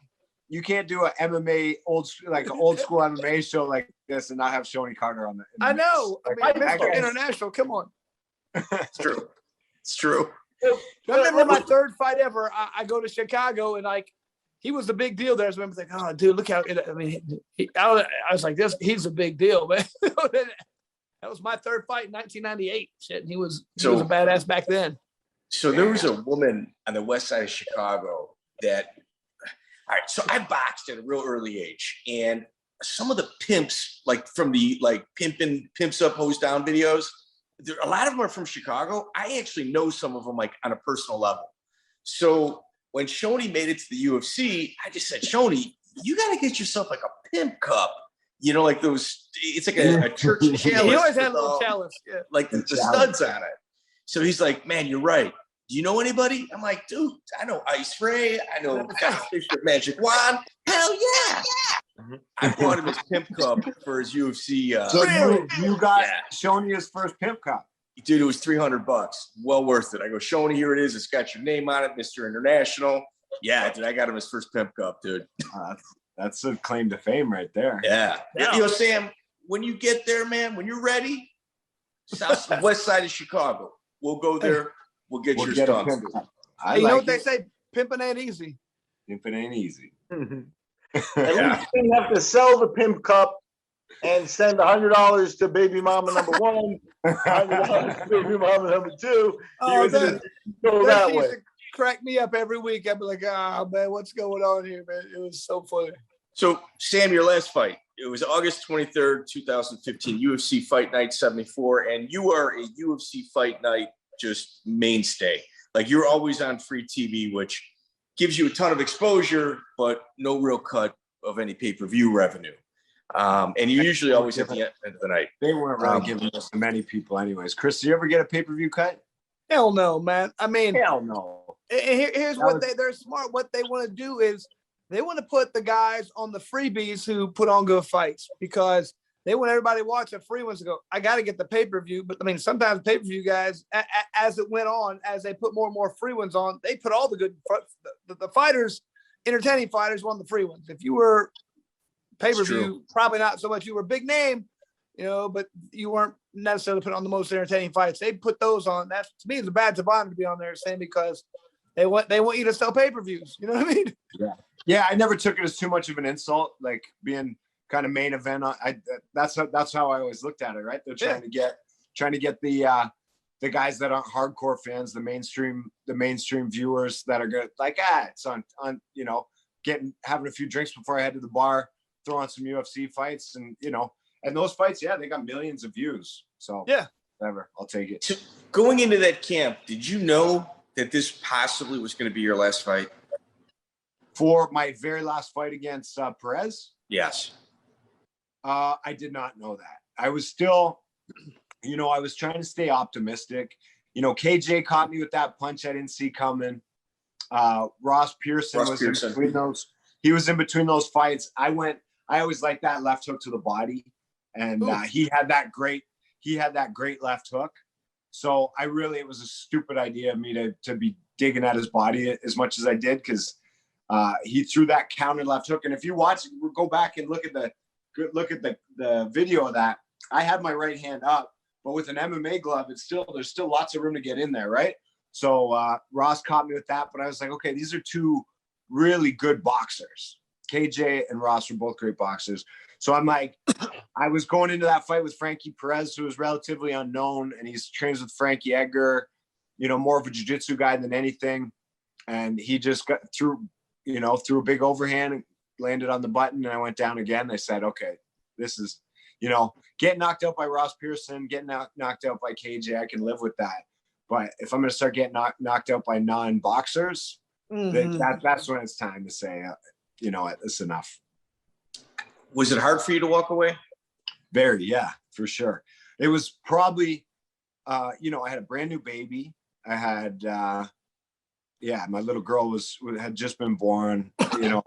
You can't do an MMA old school MMA show like this and not have Shonie Carter on the. I know. I mean, Mr. International. Come on. It's true. It's true. I remember my 3rd fight ever. I go to Chicago and he was a big deal there. So I was like, oh, dude, look how. I mean, I was like, he's a big deal, man. That was my 3rd fight in 1998. Shit, he was a badass back then. So there was a woman on the west side of Chicago that. All right, so I boxed at a real early age, and some of the pimps, like from the pimps up, hose down videos. A lot of them are from Chicago. I actually know some of them like on a personal level. So when Shonie made it to the UFC, I just said, Shonie, you got to get yourself like a pimp cup. You know, like those, it's like a church chalice. He always had a little chalice. Yeah. Like the studs on it. So he's like, man, you're right. Do you know anybody? I'm like, dude, I know Ice Ray. I know Bishop Magic Wand. Hell yeah. I bought him his pimp cup for his UFC. So you got Shonie his first pimp cup. Dude, it was $300. Well worth it. I go, Shonie, here it is. It's got your name on it, Mr. International. Yeah, dude, I got him his first pimp cup, dude. That's a claim to fame right there. Yeah. You know, Sam, when you get there, man, when you're ready, west side of Chicago, we'll go there. We'll get your stuff. You know what they say? Pimping ain't easy. Pimping ain't easy. At least you have to sell the pimp cup and send $100 to baby mama number 1, $100 to baby mama number 2. Go that way. Crack me up every week. I'd be like, man, what's going on here, man? It was so funny. So, Sam, your last fight, It was August 23rd, 2015, UFC Fight Night 74, and you are a UFC Fight Night just mainstay. Like, you're always on free TV, which gives you a ton of exposure, but no real cut of any pay-per-view revenue. And you're usually always at the end of the night. They weren't really giving us to many people anyways. Chris, did you ever get a pay-per-view cut? Hell no, man. I mean, Hell no. Here's what they're smart. What they want to do is they want to put the guys on the freebies who put on good fights, because they want everybody to watch the free ones to go, I got to get the pay-per-view. But I mean, sometimes pay-per-view guys, as it went on, as they put more and more free ones on, they put all the good, the fighters, entertaining fighters, on the free ones. If you were pay-per-view, probably not so much. You were a big name, you know, but you weren't necessarily put on the most entertaining fights. They put those on. That, to me, is a badge of honor to be on there, saying, because they want you to sell pay-per-views. You know what I mean? Yeah. I never took it as too much of an insult, like being kind of main event. That's how I always looked at it. Right? They're trying to get the guys that aren't hardcore fans, the mainstream viewers that are good. Like, it's on, you know, having a few drinks before I head to the bar, throw on some UFC fights, and you know, and those fights, they got millions of views. So whatever, I'll take it. So going into that camp, did you know that this possibly was going to be your last fight? For my very last fight against Perez? Yes. I did not know that. I was still, you know, I was trying to stay optimistic. You know, KJ caught me with that punch I didn't see coming. Ross Pearson was in between those. He was in between those fights. I always liked that left hook to the body, and he had that great left hook. So it was a stupid idea of me to be digging at his body as much as I did, because he threw that counter left hook. And if you watch, go back and look at the video of that. I had my right hand up, but with an MMA glove, there's still lots of room to get in there, right? So Ross caught me with that, but I was like, okay, these are two really good boxers. KJ and Ross were both great boxers. So I'm like, I was going into that fight with Frankie Perez, who was relatively unknown, and he's trains with Frankie Edgar, you know, more of a jiu-jitsu guy than anything. And he just got through a big overhand and landed on the button, and I went down again. I said, okay, this is, you know, getting knocked out by Ross Pearson, getting knocked out by KJ, I can live with that. But if I'm going to start getting knocked out by non-boxers, that's when it's time to say, you know what, it's enough. Was it hard for you to walk away? Very, yeah, for sure. It was probably, you know, I had a brand new baby. I had, my little girl had just been born. You know,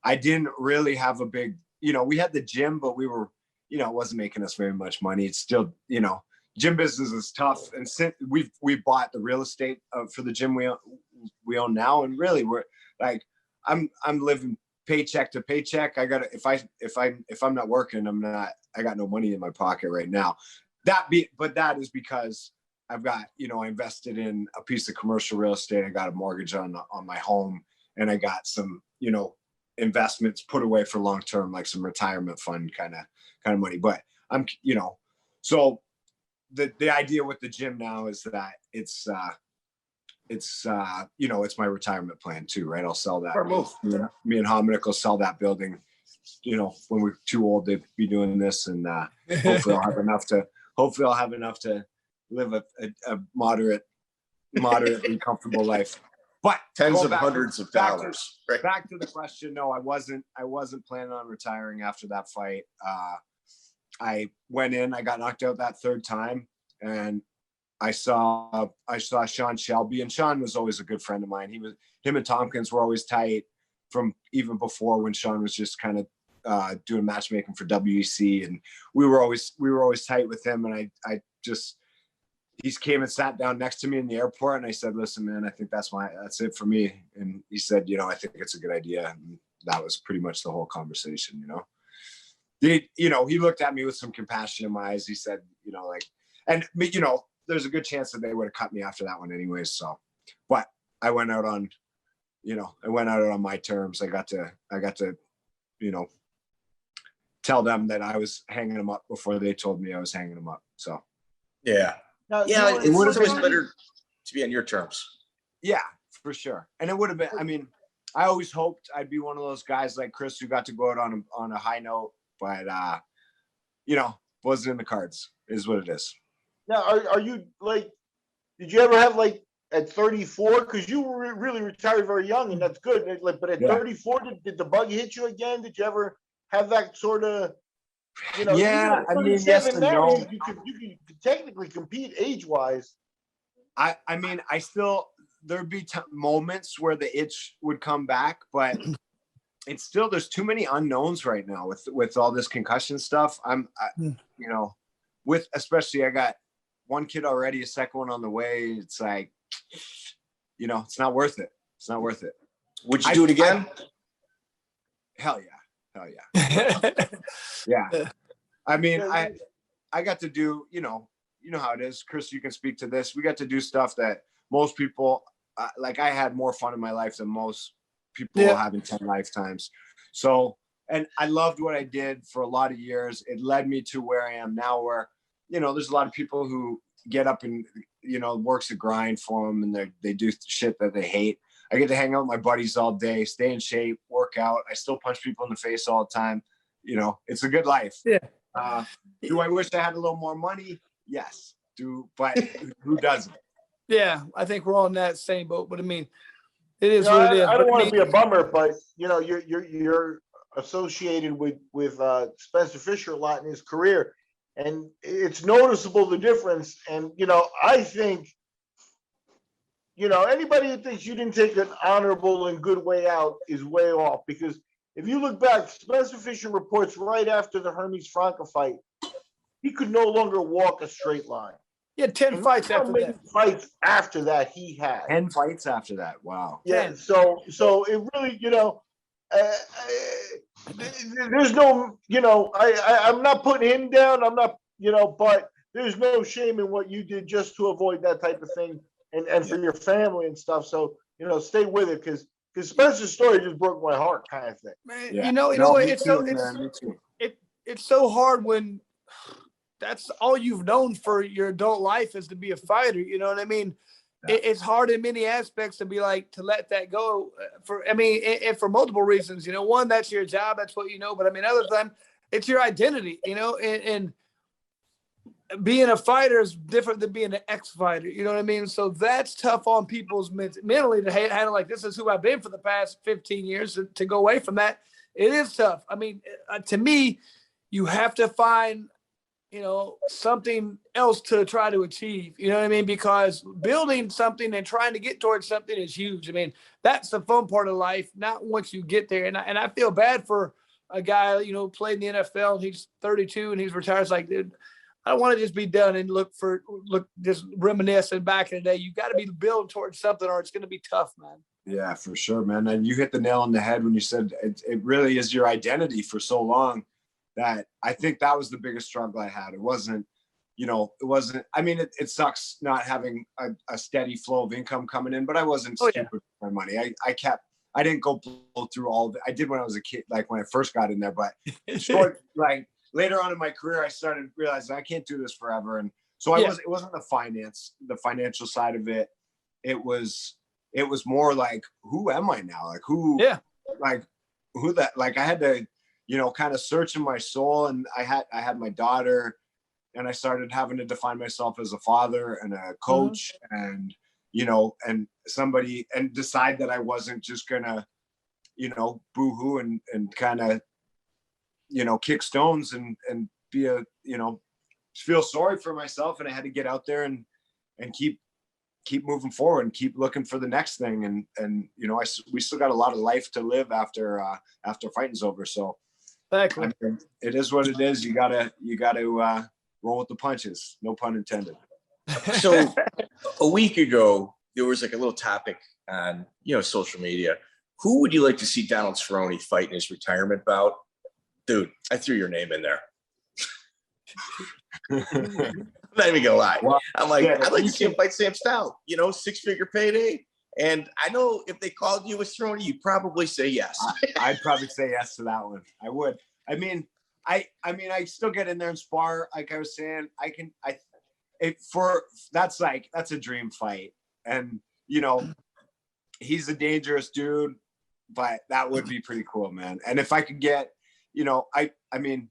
I didn't really have a big, you know, we had the gym, but we were, you know, it wasn't making us very much money. It's still, you know, gym business is tough. And since we've bought the real estate for the gym we own now, and really we're like, I'm living paycheck to paycheck. I got to, if I'm not working, I got no money in my pocket right now. But that is because I've got, you know, I invested in a piece of commercial real estate. I got a mortgage on my home, and I got some, you know, investments put away for long-term, like some retirement fund kind of money. But I'm, you know, so the idea with the gym now is that it's you know, it's my retirement plan too, right? I'll sell that. Me and Hallman will sell that building, you know, when we're too old to be doing this, and hopefully I'll have enough to live a moderately comfortable life. But tens of hundreds of dollars. Back to the question. No, I wasn't planning on retiring after that fight. I went in, I got knocked out that third time, and I saw Sean Shelby, and Sean was always a good friend of mine. Him and Tompkins were always tight from even before, when Sean was just kind of doing matchmaking for WEC, and we were always tight with him. And he came and sat down next to me in the airport, and I said, listen, man, I think that's it for me. And he said, you know, I think it's a good idea. And that was pretty much the whole conversation, you know. He looked at me with some compassion in my eyes. He said, you know, like, and you know, there's a good chance that they would have cut me after that one anyways. So, but I went out on my terms. I got to, you know, tell them that I was hanging them up before they told me I was hanging them up. So, yeah. Now, It would have been better to be on your terms. Yeah, for sure. And it would have been, I mean, I always hoped I'd be one of those guys like Chris who got to go out on a high note, but wasn't in the cards. Is what it is. Now, are you like? Did you ever have like at 34? Because you were really retired very young, and that's good. Like, but at 34, did the bug hit you again? Did you ever have that sort of? Yeah, I mean, yes and now, no. you could technically compete age-wise. I mean, I still there'd be moments where the itch would come back, but it's still there's too many unknowns right now with all this concussion stuff. With especially I got one kid already, a second one on the way. It's like, it's not worth it. It's not worth it. Would you do it again? Hell yeah. Yeah. I mean, I got to do, you know how it is. Chris, you can speak to this. We got to do stuff that most people, like I had more fun in my life than most people will have in 10 lifetimes. So, and I loved what I did for a lot of years. It led me to where I am now, where, there's a lot of people who get up and, works a grind for them and they do shit that they hate. I get to hang out with my buddies all day, stay in shape, work out. I still punch people in the face all the time. It's a good life. Yeah. Do I wish I had a little more money? Yes. But who doesn't? Yeah, I think we're all in that same boat. But I mean, it is what it is. I don't want to be a bummer, but you're associated with Spencer Fisher a lot in his career, and it's noticeable the difference. And I think anybody who thinks you didn't take an honorable and good way out is way off, because if you look back, Spencer Fisher reports right after the Hermes Franca fight, he could no longer walk a straight line. Yeah, 10 fights after that. Fights after that he had. 10 fights after that. Wow. Yeah. 10. So it really, there's no, I'm not putting him down. I'm not, but there's no shame in what you did just to avoid that type of thing and for your family and stuff. So, stay with it, because Spencer's story just broke my heart, kind of thing. Man, yeah. It's so hard when that's all you've known for your adult life is to be a fighter. You know what I mean? Yeah. It's hard in many aspects to to let that go and for multiple reasons. One, that's your job. That's what but other than it's your identity, and being a fighter is different than being an ex-fighter. You know what I mean? So that's tough on people's mentally to handle, like, this is who I've been for the past 15 years. To go away from that, it is tough. I mean, to me, you have to find, something else to try to achieve. You know what I mean? Because building something and trying to get towards something is huge. I mean, that's the fun part of life, not once you get there. And I feel bad for a guy, played in the NFL, and he's 32 and he's retired. It's like, dude, I don't want to just be done and just reminiscing back in the day. You got to be building towards something, or it's going to be tough, man. Yeah, for sure, man. And you hit the nail on the head when you said it really is your identity for so long, that I think that was the biggest struggle I had. It wasn't, it sucks not having a steady flow of income coming in, but I wasn't stupid with my money. I didn't go blow through all of it. I did when I was a kid, like when I first got in there, but later on in my career, I started realizing I can't do this forever. And so it wasn't the financial side of it. It was more like, who am I now? Like I had to, kind of search in my soul. And I had my daughter, and I started having to define myself as a father and a coach, and, and somebody, and decide that I wasn't just gonna, boo-hoo and kind of, kick stones and be feel sorry for myself. And I had to get out there and keep moving forward and keep looking for the next thing. And we still got a lot of life to live after fighting's over. So exactly. It is what it is. You gotta roll with the punches. No pun intended. So a week ago, there was like a little topic on, social media. Who would you like to see Donald Cerrone fight in his retirement bout? Dude, I threw your name in there. I'm not even gonna lie. Well, I'm like, I'd like to see him fight Sam Stout, 6-figure payday. And I know if they called you a Cerrone, you'd probably say yes. I'd probably say yes to that one. I would. I still get in there and spar. Like I was saying, that's a dream fight. And, he's a dangerous dude, but that would be pretty cool, man. And if I could get, you know, I mean,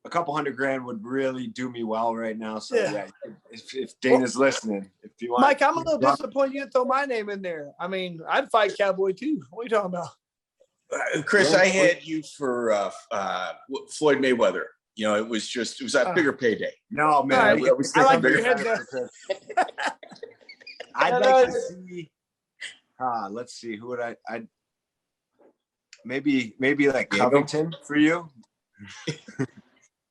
a couple $100,000 would really do me well right now. So yeah, if Dana's listening, if you want, Mike, I'm a little disappointed you didn't throw my name in there. I mean, I'd fight Cowboy too. What are you talking about? Chris, I had you for Floyd Mayweather. You know, it was a bigger payday. No, man. I like your head there. I'd like to see. Let's see. Who would I'd maybe like Covington for you.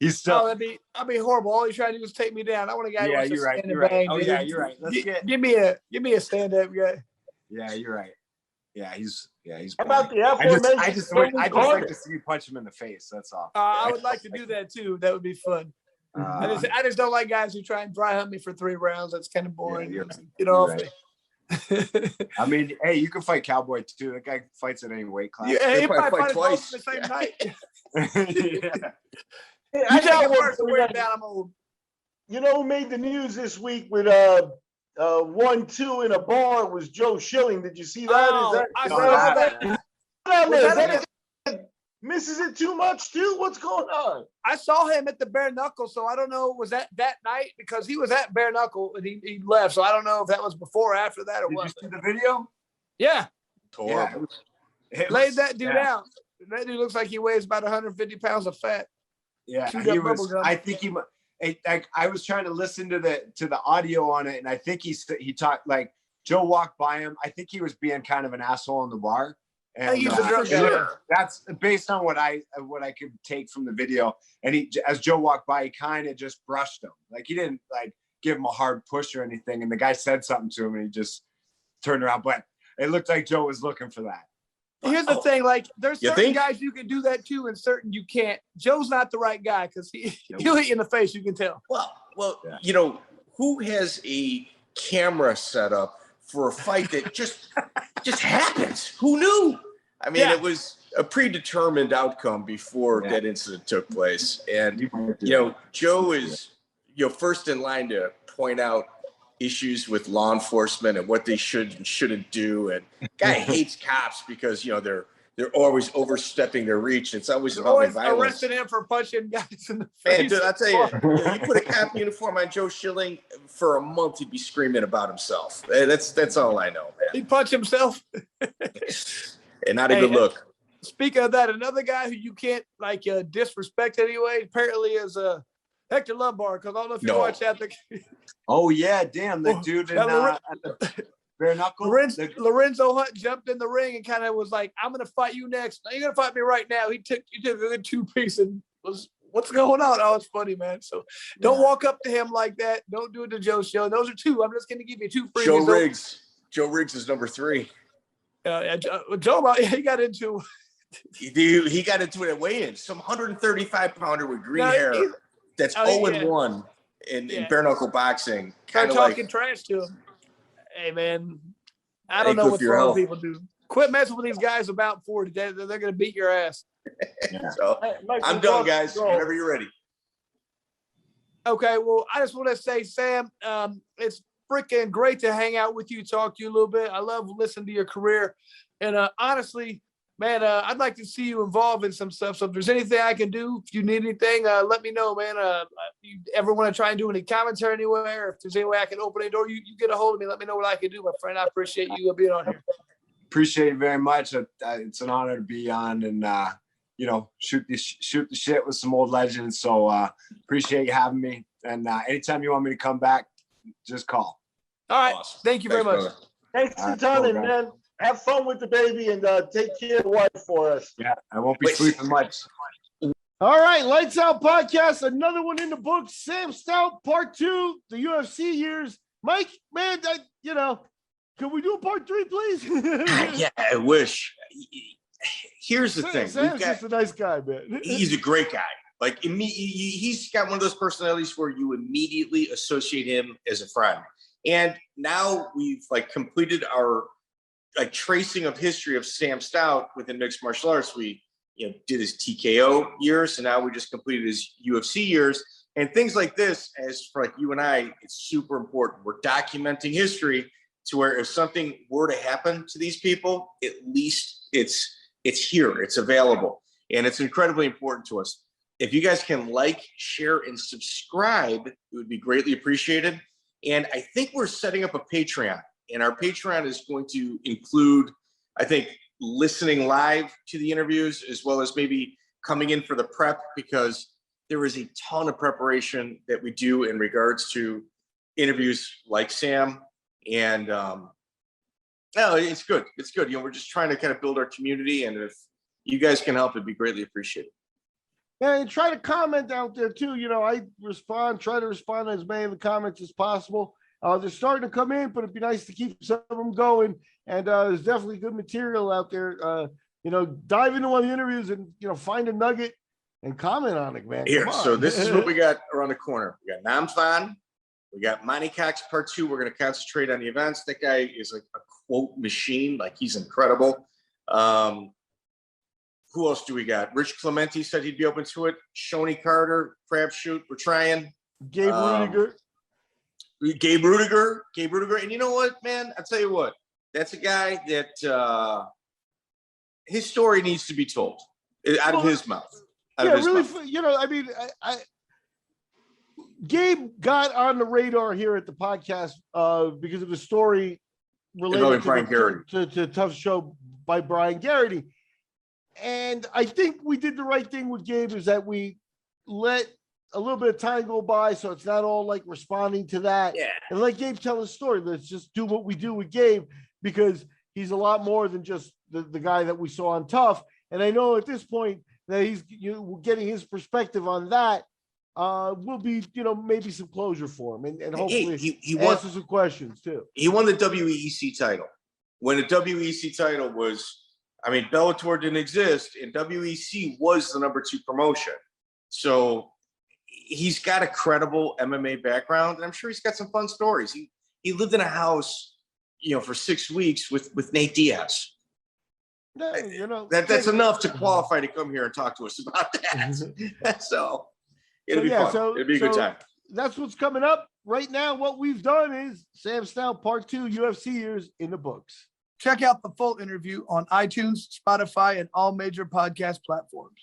He's still. Oh, that'd be horrible. All he's trying to do is take me down. I want a guy. Yeah, who you're right. Stand You're and right. bang, Oh dude. yeah, you're right. Let's give me a stand-up guy. Yeah, you're right. Yeah, he's. How about the I just like to see you punch him in the face. That's all. I would like to do that too. That would be fun. I just don't like guys who try and dry hunt me for 3 rounds. That's kind of boring. Yeah, right. Get off me. I mean, hey, you can fight Cowboy too. That guy fights at any weight class. Yeah, he probably fight twice the same night. You tell me first to wear down. I'm old. You know who made the news this week with 1-2 in a bar was Joe Schilling. Did you see that? Oh, I saw that. Misses it too much too? What's going on? I saw him at the Bare Knuckle, so I don't know. Was that night? Because he was at Bare Knuckle and he left, so I don't know if that was before or after that or what. Did you see the video? Yeah. Horrible. Laid that dude out. That dude looks like he weighs about 150 pounds of fat. Yeah, he was. I think he. I was trying to listen to the audio on it, and I think he talked like Joe walked by him. I think he was being kind of an asshole in the bar. And he's a drunk guy. That's based on what I could take from the video. And as Joe walked by, he kind of just brushed him. Like he didn't like give him a hard push or anything. And the guy said something to him, and he just turned around. But it looked like Joe was looking for that. Here's the thing, like there's certain guys you can do that to and certain you can't. Joe's not the right guy because he'll hit you in the face, you can tell. Well, you know, who has a camera set up for a fight that just happens? Who knew? I mean, it was a predetermined outcome before that incident took place. And, you know, Joe is, first in line to point out issues with law enforcement and what they should and shouldn't do. And guy hates cops because, they're always overstepping their reach. It's always about violence. Arresting him for punching guys in the face. Man, dude, I'll tell you, you put a cop uniform on Joe Schilling for a month, he'd be screaming about himself. That's all I know, man. He punched himself. And not a good look. Speaking of that, another guy who you can't disrespect anyway, apparently is Hector Lombard. Because I don't know if you watch that. Oh yeah, damn, the dude at the bare knuckle. Lorenzo Hunt jumped in the ring and kind of was like, "I'm gonna fight you next. No, you're gonna fight me right now." He took a good 2-piece and was, "What's going on?" Oh, it's funny, man. So don't walk up to him like that. Don't do it to Joe Show. Those are 2. I'm just gonna give you 2 free. Joe Riggs is number 3. Joe, he got into. He got into it at weigh-in. Some 135-pounder with green hair that's 0-1 in bare knuckle boxing. Start talking trash to him. Hey man, I don't know what wrong people do. Quit messing with these guys about 40. They're going to beat your ass. So I'm done, guys. Whenever you're ready. Okay, well, I just want to say, Sam, it's freaking great to hang out with you, talk to you a little bit. I love listening to your career. And honestly, man, I'd like to see you involved in some stuff. So if there's anything I can do, if you need anything, let me know, man. If you ever want to try and do any commentary anywhere, if there's any way I can open a door, you get a hold of me. Let me know what I can do, my friend. I appreciate you being on here. Appreciate it very much. It's an honor to be on and, shoot the shit with some old legends. So appreciate you having me. And anytime you want me to come back, just call. All right. Awesome. Thank you very much. Brother. Thanks a ton, and man, have fun with the baby and take care of the wife for us. Yeah, I won't be sleeping much. All right, Lights Out Podcast, another one in the books. Sam Stout, part 2, the UFC years. Mike, man, can we do a part 3, please? Yeah, I wish. Here's the thing. Sam's just a nice guy, man. He's a great guy. Like, he's got one of those personalities where you immediately associate him as a friend. And now we've completed our tracing of history of Sam Stout within mixed martial arts. We did his TKO years, and now we just completed his UFC years. And things like this, as for you and I, it's super important. We're documenting history to where if something were to happen to these people, at least it's here, it's available. And it's incredibly important to us. If you guys can like, share, and subscribe, it would be greatly appreciated. And I think we're setting up a Patreon. And our Patreon is going to include, I think, listening live to the interviews, as well as maybe coming in for the prep, because there is a ton of preparation that we do in regards to interviews like Sam. And no, it's good. It's good. We're just trying to kind of build our community. And if you guys can help, it'd be greatly appreciated. Yeah, and try to comment out there too. I try to respond to as many of the comments as possible. They're starting to come in, but it'd be nice to keep some of them going. And there's definitely good material out there. Dive into one of the interviews and, find a nugget and comment on it, man. Here, so this is what we got around the corner. We got Namfan. We got Monte Cox Part 2. We're going to concentrate on the events. That guy is like a quote machine. Like, he's incredible. Who else do we got? Rich Clemente said he'd be open to it. Shonie Carter, crapshoot. We're trying. Gabe Rudiger. Gabe Rudiger. And you know what, man? I'll tell you what. That's a guy that his story needs to be told out of his mouth. Gabe got on the radar here at the podcast because of a story related to Tough Show by Brian Garrity. And I think we did the right thing with Gabe, is that we let a little bit of time go by, so it's not all like responding to that. Yeah. And let Gabe tell his story. Let's just do what we do with Gabe, because he's a lot more than just the guy that we saw on Tough. And I know at this point that he's getting his perspective on that. Will be, maybe some closure for him, and hopefully he answers some questions too. He won the WEC title. When the WEC title was, Bellator didn't exist, and WEC was the number 2 promotion. So he's got a credible MMA background, and I'm sure he's got some fun stories. He lived in a house, for 6 weeks with Nate Diaz. That's enough to qualify to come here and talk to us about that. So it'll be fun. It'll be a good time. That's what's coming up right now. What we've done is Sam Stout Part 2 UFC years in the books. Check out the full interview on iTunes, Spotify, and all major podcast platforms.